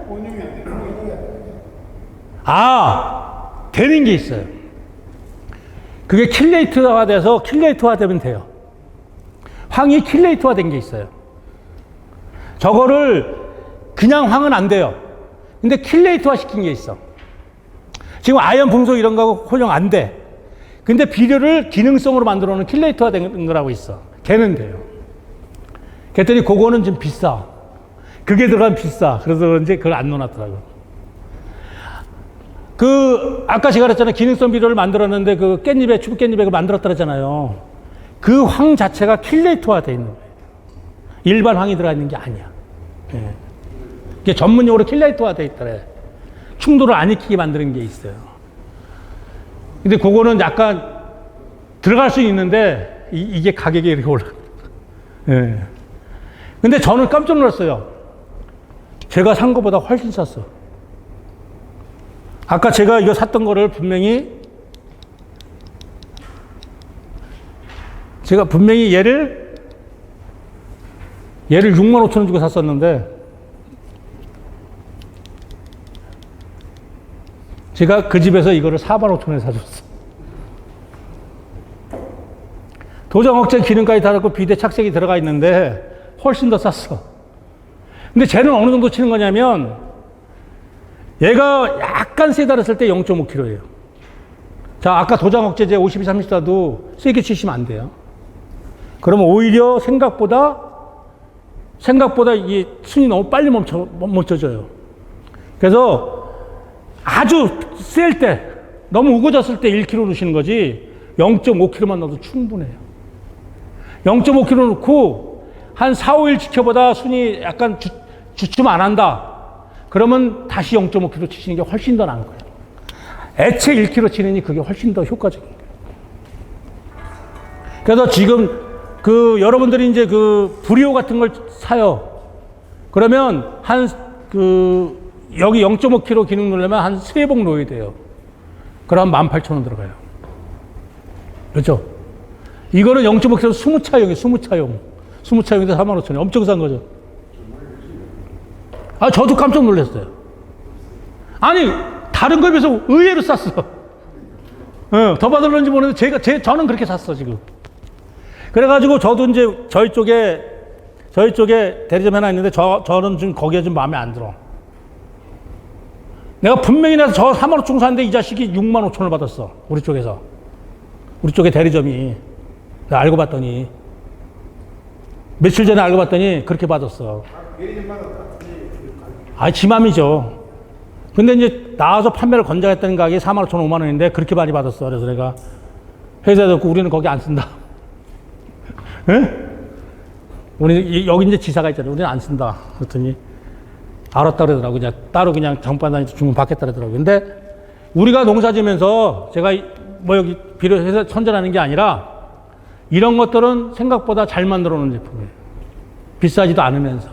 되는 게 있어요. 그게 킬레이트화 돼서 킬레이트화 되면 돼요. 황이 킬레이트화 된 게 있어요. 저거를 그냥 황은 안 돼요. 근데 킬레이트화 시킨 게 있어. 지금 아연, 붕소 이런 거하고 혼용 안 돼. 근데 비료를 기능성으로 만들어 놓은 킬레이트화 된 거라고 있어. 걔는 돼요. 그랬더니 그거는 좀 비싸. 그게 들어가면 비싸. 그래서 그런지 그걸 안 넣어놨더라고. 아까 제가 그랬잖아요. 기능성 비료를 만들었는데 그 깻잎에, 추부 깻잎에 만들었다 그랬잖아요. 그 황 자체가 킬레이트화 되어 있는 거예요. 일반 황이 들어가 있는 게 아니야. 예. 이게 전문용어로 킬레이트화 되어 있더래. 충돌을 안 일으키게 만드는 게 있어요. 근데 그거는 약간 들어갈 수 있는데 이게 가격이 이렇게 올라가. 예. 근데 저는 깜짝 놀랐어요. 제가 산 것보다 훨씬 쌌어. 아까 제가 이거 샀던 거를 제가 분명히 얘를 6만 5천 원 주고 샀었는데 제가 그 집에서 이거를 4만 5천 원에 사줬어. 도장 억제 기능까지 달았고 비대 착색이 들어가 있는데 훨씬 더 쌌어. 근데 쟤는 어느 정도 치는 거냐면 얘가 약간 세달았을 때 0.5kg예요. 자, 아까 도장 억제제 52, 34도 세게 치시면 안 돼요. 그러면 오히려 생각보다 이 순이 너무 빨리 멈춰져요. 그래서 아주 셀 때, 너무 우거졌을 때 1kg 넣으시는 거지 0.5kg만 넣어도 충분해요. 0.5kg 넣고 한 4, 5일 지켜보다 순이 약간 주춤 안 한다. 그러면 다시 0.5kg 치시는 게 훨씬 더 나은 거예요. 애체 1kg 치느니 그게 훨씬 더 효과적인 거예요. 그래서 지금 여러분들이 이제 브리오 같은 걸 사요. 그러면 여기 0.5kg 기능 누르려면 한 3봉 넣어야 돼요. 그럼 18,000원 들어가요. 그렇죠? 이거는 0.5kg 20차용이에요. 20차용. 20차용인데 45,000원. 엄청 싼 거죠. 저도 깜짝 놀랐어요. 아니, 다른 거에 비해서 의외로 쌌어. 더 받을런지 모르는데 저는 그렇게 샀어, 지금. 그래가지고 저도 이제 저희 쪽에 대리점 하나 있는데 저는 지금 거기에 좀 마음에 안 들어. 내가 분명히 나서 저 3만 5천 원 샀는데 이 자식이 6만 5천 원을 받았어. 우리 쪽에 대리점이. 내가 알고 봤더니. 며칠 전에 알고 봤더니 그렇게 받았어. 지 맘이죠. 근데 이제 나와서 판매를 권장했다는 가격이 4만 5천 5만 원인데 그렇게 많이 받았어. 그래서 내가 회사에 듣고 우리는 거기 안 쓴다. 예? 우리 여기 이제 지사가 있잖아요. 우리는 안 쓴다. 그랬더니 알았다 그러더라고. 그냥 따로 그냥 정판단에서 주문 받겠다 그러더라고. 근데 우리가 농사 지면서 제가 뭐 여기 비료해서 선전하는 게 아니라 이런 것들은 생각보다 잘 만들어 놓은 제품이에요. 비싸지도 않으면서.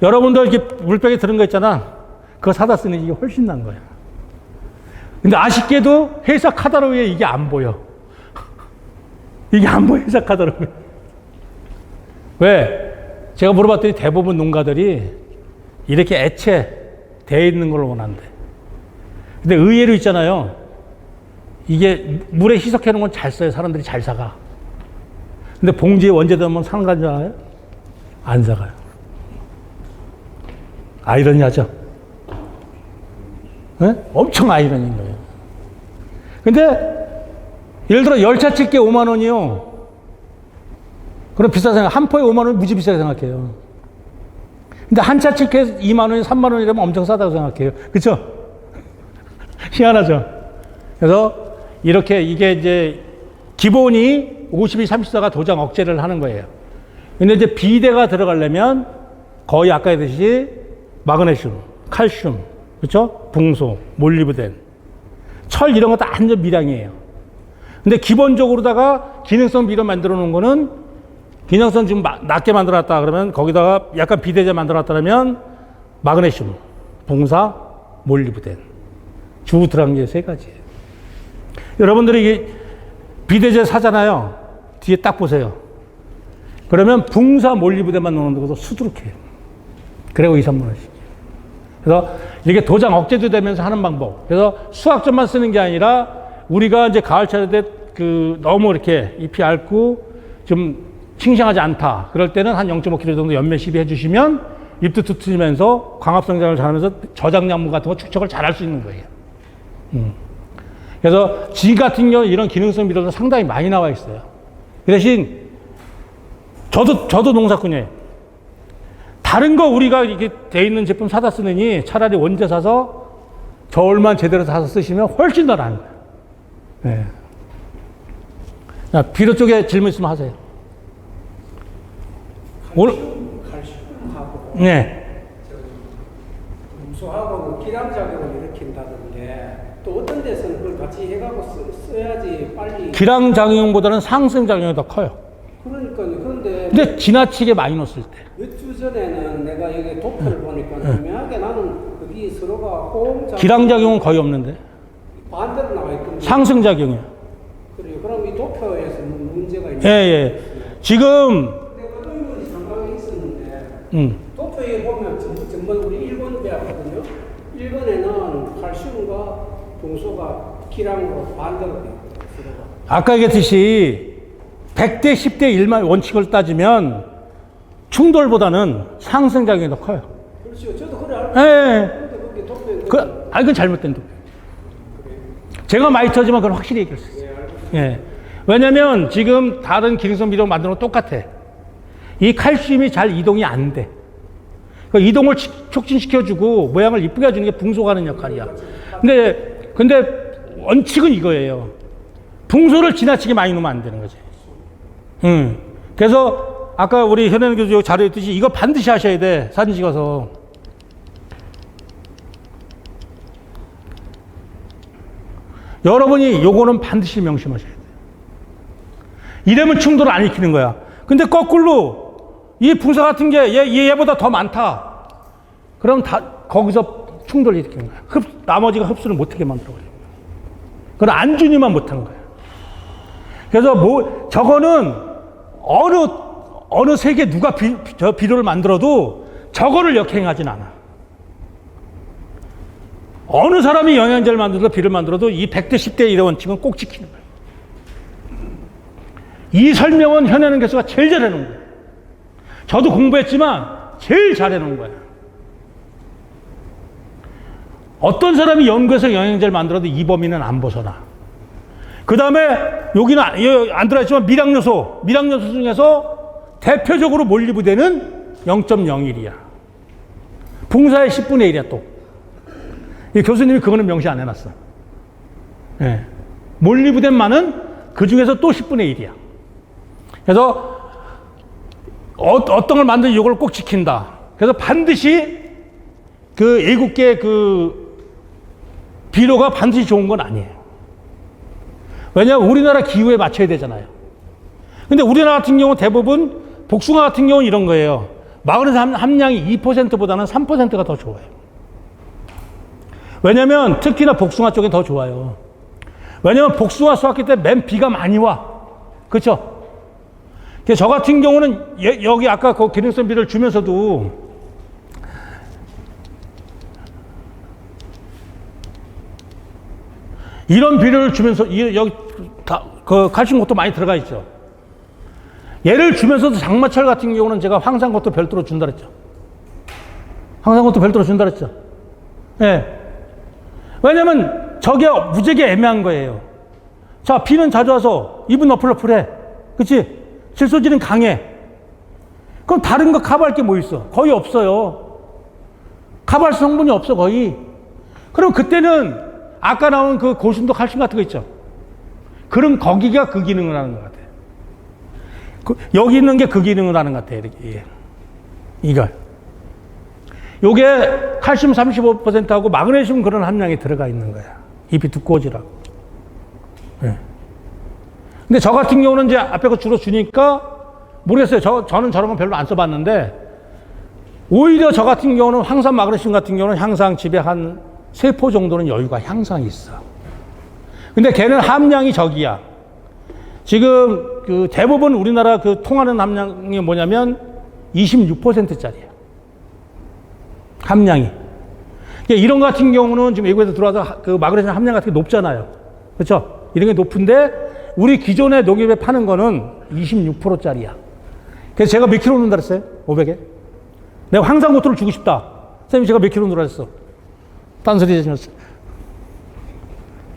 여러분들 이렇게 물병에 들은 거 있잖아. 그거 사다 쓰는 이게 훨씬 난 거야. 근데 아쉽게도 회사 카탈로그에 이게 안 보여. 이게 안 보여, 회사 카탈로그에. 왜? 제가 물어봤더니 대부분 농가들이 이렇게 애체되어 있는 걸 원한대. 근데 의외로 있잖아요. 이게 물에 희석해 놓은 건 잘 써요. 사람들이 잘 사가. 근데 봉지에 원재 넣으면 사는 거 아니잖아요? 안 사가요. 아이러니하죠? 네? 엄청 아이러니인 거예요. 근데 예를 들어 열차 칠게 5만 원이요. 그럼 비싸 생각. 한 포에 5만 원 무지 비싸게 생각해요. 근데 한 차 칠게 2만 원이 3만 원이라면 엄청 싸다고 생각해요. 그렇죠? 희한하죠? 그래서 이렇게 이게 이제 기본이 52, 34가 도장 억제를 하는 거예요. 근데 이제 비대가 들어가려면 거의 아까 했듯이 마그네슘, 칼슘, 그렇죠? 붕소, 몰리브덴, 철 이런 거 다 완전 미량이에요. 근데 기본적으로다가 기능성 비료 만들어 놓은 거는 기능성 좀 낮게 만들어 놨다 그러면 거기다가 약간 비대제 만들어 놨다면 마그네슘, 붕사, 몰리브덴 주 들어간 게 세 가지예요. 여러분들이 이게 비대제 사잖아요. 뒤에 딱 보세요. 그러면 붕사, 몰리브덴만 넣는 것도 수두룩해요. 그리고 2, 3만 원씩. 그래서 이렇게 도장 억제도 되면서 하는 방법. 그래서 수확점만 쓰는 게 아니라 우리가 이제 가을철에 너무 이렇게 잎이 얇고 좀 싱싱하지 않다. 그럴 때는 한 0.5kg 정도 연면 시비 해주시면 잎도 두트리면서 광합 성장을 잘하면서 저장약물 같은 거 축적을 잘 할 수 있는 거예요. 그래서 지 같은 경우 이런 기능성 비료는 상당히 많이 나와 있어요. 그 대신 저도 농사꾼이에요. 다른 거 우리가 이렇게 돼 있는 제품 사다 쓰느니 차라리 원재 사서 저울만 제대로 사서 쓰시면 훨씬 더 나은 거예요. 네. 자, 비료 쪽에 질문 있으면 하세요. 칼슘하고 네. 붕소하고 기량작용을 일으킨다던데 또 어떤 데서는 그걸 같이 해가고 써야지 빨리. 기량작용보다는 상승작용이 더 커요. 그러니까요. 그런데 근데 지나치게 많이 넣었을 때. 몇 주 전에는 내가 여기 도표를 보니까 분명하게 나는 거기 서로가 호응작 기량작용은 거의 없는데 반대로 나와 있던데. 상승작용이에요. 그래요. 그럼 이 도표에서 문제가 있는. 예, 예. 지금 내가 의문이 상당히 있었는데 도표에 보면 전번 우리 일본 배웠거든요. 일본에는 칼슘과 붕소가 기량으로 반대로 돼 있어요. 아까 얘기했듯이 100대 10대 1만 원칙을 따지면 충돌보다는 상승작용이 더 커요. 그렇죠. 저도 그래 알고. 예. 근데 그게 도표에 그건 잘못된 도표. 제가 많이 터지만 그건 확실히 얘기할 수 있어요. 예. 왜냐면 지금 다른 기능성 비료 만드는 거 똑같아. 이 칼슘이 잘 이동이 안 돼. 그 이동을 촉진시켜주고 모양을 이쁘게 해주는 게 붕소가 하는 역할이야. 근데 원칙은 이거예요. 붕소를 지나치게 많이 넣으면 안 되는 거지. 그래서 아까 우리 현현 교수 자료했듯이 이거 반드시 하셔야 돼. 사진 찍어서. 여러분이 요거는 반드시 명심하셔야 돼요. 이러면 충돌을 안 일으키는 거야. 근데 거꾸로 이 붕사 같은 게 얘보다 더 많다. 그럼 거기서 충돌을 일으키는 거야. 나머지가 흡수를 못하게 만들어버려요. 그건 안준이만 못한 거야. 그래서 저거는 어느 세계 누가 비료를 만들어도 저거를 역행하진 않아. 어느 사람이 영양제를 만들어도 비료를 만들어도 이 100대 10대 1의 원칙은 꼭 지키는 거예요. 이 설명은 현현은 교수가 제일 잘해놓은 거예요. 저도 공부했지만 제일 잘해놓은 거예요. 어떤 사람이 연구해서 영양제를 만들어도 이 범위는 안 벗어나. 그 다음에 여기는 안 들어있지만 미량요소 중에서 대표적으로 몰리부대는 0.01이야. 붕사의 10분의 1이야 또. 이 교수님이 그거는 명시 안 해놨어. 예. 몰리부대만은 그 중에서 또 10분의 1이야. 그래서 어떤 걸 만들지 이걸 꼭 지킨다. 그래서 반드시 그 애국계 그 비료가 반드시 좋은 건 아니에요. 왜냐하면 우리나라 기후에 맞춰야 되잖아요. 근데 우리나라 같은 경우 대부분 복숭아 같은 경우는 이런 거예요. 마그네슘 함량이 2%보다는 3%가 더 좋아요. 왜냐면 특히나 복숭아 쪽이 더 좋아요. 왜냐면 복숭아 수확기 때 맨 비가 많이 와. 그렇죠? 저 같은 경우는 여기 아까 그 기능성 비료를 주면서도 이런 비료를 주면서 여기 그 칼슘 것도 많이 들어가 있죠. 얘를 주면서도 장마철 같은 경우는 제가 황산것도 별도로 준다 그랬죠. 황산것도 별도로 준다 그랬죠. 예. 왜냐면 저게 무지하게 애매한 거예요. 자, 비는 자주 와서 잎은 너플너플해. 그치? 질소질은 강해. 그럼 다른 거 커버할 게 뭐 있어? 거의 없어요. 커버할 성분이 없어, 거의. 그럼 그때는 아까 나온 그 고순도 칼슘 같은 거 있죠. 그럼 거기가 그 기능을 하는 것 같아요. 여기 있는 게 그 기능을 하는 것 같아요. 이렇게. 이걸. 요게 칼슘 35%하고 마그네슘 그런 함량이 들어가 있는 거야. 잎이 두꺼워지라고. 네. 근데 저 같은 경우는 이제 앞에 거 주로 주니까 모르겠어요. 저는 저런 건 별로 안 써봤는데 오히려 저 같은 경우는 황산 마그네슘 같은 경우는 향상 집에 한 3포 정도는 여유가 향상이 있어. 근데 걔는 함량이 적이야. 지금 그 대부분 우리나라 그 통하는 함량이 뭐냐면 26%짜리야. 함량이. 이런 거 같은 경우는 지금 외국에서 들어와서 그 마그네슘 함량 같은 게 높잖아요. 그렇죠? 이런 게 높은데 우리 기존의 농협에 파는 거는 26%짜리야. 그래서 제가 몇 킬로 넣는다 그랬어요? 500에? 내가 황산고토를 주고 싶다. 선생님 제가 몇 킬로 넣으라 했어? 딴소리 하시면서.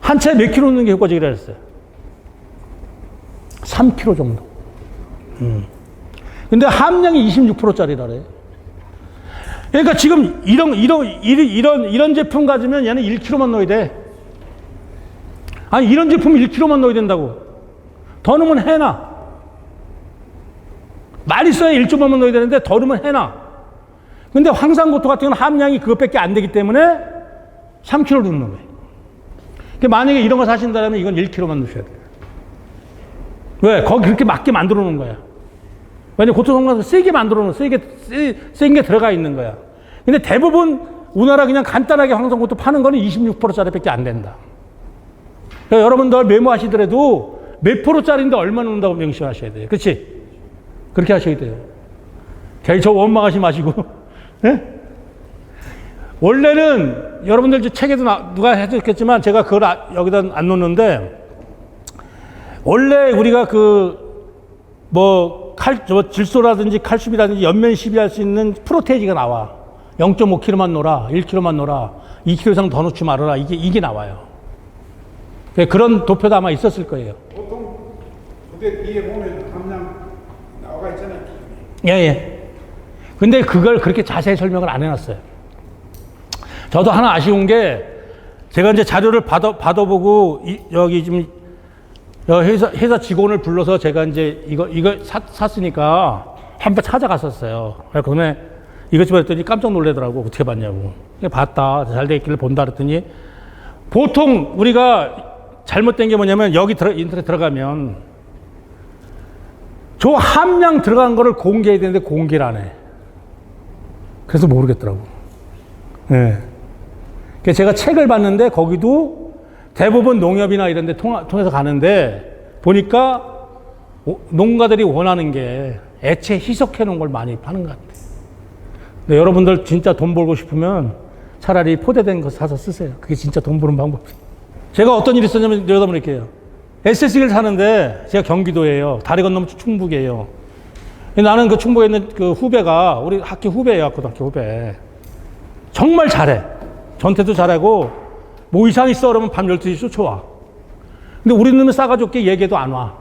한 차에 몇 킬로 넣는 게 효과적이라 했어요? 3kg 정도. 근데 함량이 26%짜리라 그래. 그러니까 지금 이런 제품 가지면 얘는 1kg만 넣어야 돼. 아니, 이런 제품 1kg만 넣어야 된다고. 더 넣으면 해나. 많이 써야 1.5만 넣어야 되는데 더 넣으면 해나. 근데 황산고토 같은 경우는 함량이 그것밖에 안 되기 때문에 3kg 넣는 거예요. 그러니까 만약에 이런 거 사신다면 이건 1kg만 넣으셔야 돼요. 왜? 거기 그렇게 맞게 만들어 놓은 거야. 왜냐면 고토성분을 세게 만들어 놓은, 센 게 들어가 있는 거야. 근데 대부분 우리나라 그냥 간단하게 황산고토 파는 거는 26%짜리밖에 안 된다. 그러니까 여러분들 메모하시더라도 몇 프로짜리인데 얼마 넣는다고 명시하셔야 돼요. 그렇지? 그렇게 하셔야 돼요. 괜히 저 원망하지 마시고. 네? 원래는 여러분들 책에도 누가 해줬겠지만 제가 그걸 여기다 안 놓는데 원래 우리가 질소라든지 칼슘이라든지 연면 시비할 수 있는 프로테이지가 나와. 0.5kg만 넣어라, 1kg만 넣어라, 2kg 이상 더 넣지 말아라. 이게 나와요. 그런 도표도 아마 있었을 거예요. 보통 그게 뒤에 보면 함량 나와 있잖아요. 예. 근데 그걸 그렇게 자세히 설명을 안 해놨어요. 저도 하나 아쉬운 게 제가 이제 자료를 받아보고 여기 지금 회사 직원을 불러서 제가 이제 이거 샀으니까 한번 찾아갔었어요. 그러면 이것 좀 했더니 깜짝 놀라더라고. 어떻게 봤냐고. 봤다. 잘 돼 있길래 본다 그랬더니 보통 우리가 잘못된 게 뭐냐면 여기 인터넷 들어가면 저 함량 들어간 거를 공개해야 되는데 공개를 안 해. 그래서 모르겠더라고. 네. 그래서 제가 책을 봤는데 거기도 대부분 농협이나 이런 데 통해서 가는데 보니까 농가들이 원하는 게 액체 희석해 놓은 걸 많이 파는 것 같아요. 근데 여러분들 진짜 돈 벌고 싶으면 차라리 포대된 거 사서 쓰세요. 그게 진짜 돈 버는 방법이에요. 제가 어떤 일이 있었냐면 여러분들게요. SS기를 사는데 제가 경기도예요. 다리 건너면 충북이에요. 나는 그 충북에 있는 그 후배가 우리 학교 후배예요. 고등학교 후배. 정말 잘해. 전태도 잘하고 뭐 이상 있어 그러면 밤 12시 쫓아와. 근데 우리 놈은 싸가지 없게 얘기해도 안 와.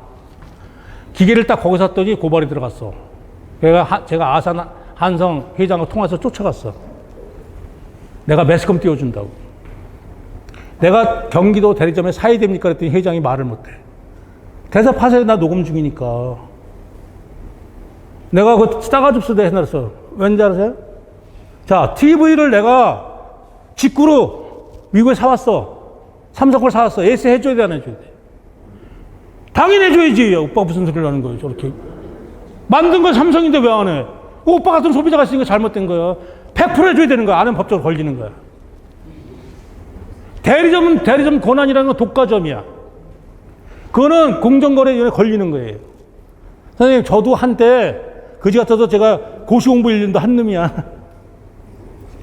기계를 딱 거기서 샀더니 고발이 들어갔어. 제가 아산 한성 회장과 통화해서 쫓아갔어. 내가 매스컴 띄워준다고. 내가 경기도 대리점에 사야 됩니까? 그랬더니 회장이 말을 못해. 대답하세요. 나 녹음 중이니까. 내가 그 싸가지 없어 해놨어. 왠지 아세요? 자, TV를 내가 직구로 미국에 사왔어. 삼성 걸 사왔어. 에이스 해줘야 돼, 안 해줘야 돼? 당연히 해줘야지. 오빠 무슨 소리를 하는 거예요, 저렇게. 만든 건 삼성인데 왜 안 해? 오빠 같은 소비자가 있으니까 잘못된 거야. 100% 해줘야 되는 거야. 안 하면 법적으로 걸리는 거야. 대리점 권한이라는 건 독과점이야. 그거는 공정거래위원회에 걸리는 거예요. 선생님, 저도 한때 그지 같아서 제가 고시공부 1년도 한 놈이야.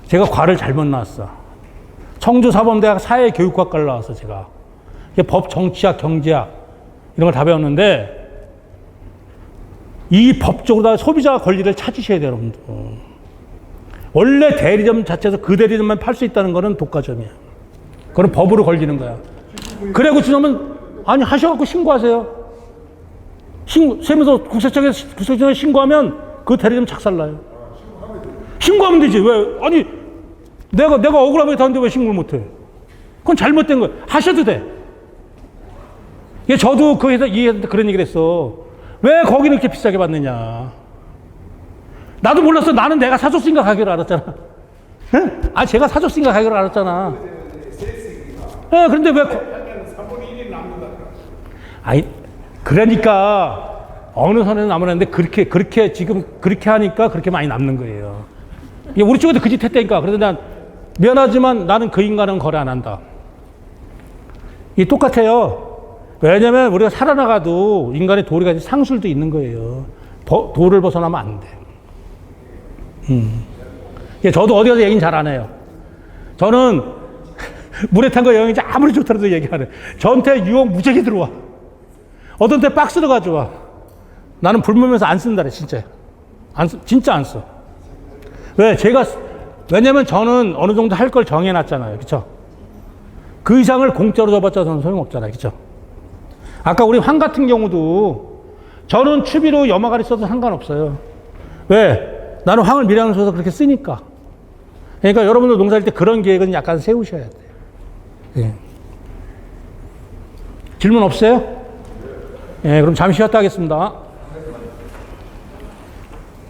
제가 과를 잘못 나왔어. 청주사범대학 사회교육학과를 나왔어, 제가. 법, 정치학, 경제학 이런 걸 다 배웠는데 이 법적으로 다 소비자 권리를 찾으셔야 돼요, 여러분들. 원래 대리점 자체에서 그 대리점만 팔 수 있다는 거는 독과점이야. 그건 법으로 걸리는 거야. 그래, 그치면 아니 하셔갖고 신고하세요. 세무서 국세청에 신고하면 그 대리점 착살나요. 신고하면 되지. 왜? 아니 내가 억울하게 다는데 왜 신고를 못해? 그건 잘못된 거야. 하셔도 돼. 저도 그 회사 이 회사한테 그런 얘기를 했어. 왜 거기는 이렇게 비싸게 받느냐? 나도 몰랐어. 나는 내가 사줬으니까 가격을 알았잖아. 응? 아, 제가 사줬으니까 가격을 알았잖아. 예, 그런데 왜? 3분의 1이 남는다. 아니, 그러니까 어느 선에는 남았는데 그렇게 지금 그렇게 하니까 그렇게 많이 남는 거예요. 우리 쪽에도 그 짓 했다니까. 그래서 난 미안하지만 나는 그 인간은 거래 안 한다. 이 똑같아요. 왜냐면 우리가 살아나가도 인간의 도리가 상술도 있는 거예요. 도를 벗어나면 안 돼. 저도 어디 가서 얘기는 잘 안 해요. 저는 물에 탄 거 영양제 아무리 좋더라도 얘기 안 해. 저한테 유혹 무지하게 들어와. 어떤 때 박스로 가져와. 나는 불면서 안 쓴다 그래, 진짜. 진짜 안 써. 왜냐면 저는 어느 정도 할 걸 정해놨잖아요. 그쵸? 그 이상을 공짜로 줘봤자 저는 소용없잖아요. 그쵸? 아까 우리 황 같은 경우도 저는 추비로 염화가리 써도 상관없어요. 왜? 나는 황을 미량을 써서 그렇게 쓰니까. 그러니까 여러분들 농사할 때 그런 계획은 약간 세우셔야 돼요. 예. 질문 없어요? 예, 그럼 잠시 쉬었다 하겠습니다.